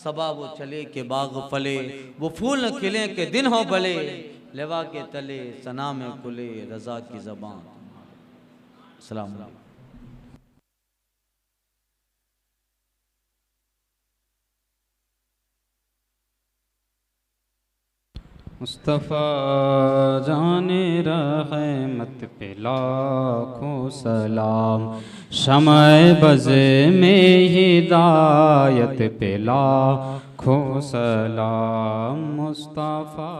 Speaker 2: सबा वो चले के बाग फले, वो फूल न खिले के दिन हो भले, लेवा के तले सना में खुले रजा की ज़बान। अस्सलाम वालेकुम।
Speaker 1: मुस्तफ़ा जाने रहमत पे लाखों सलाम, शमए बज़े में हिदायत पे लाखों सलाम। मुस्तफ़ा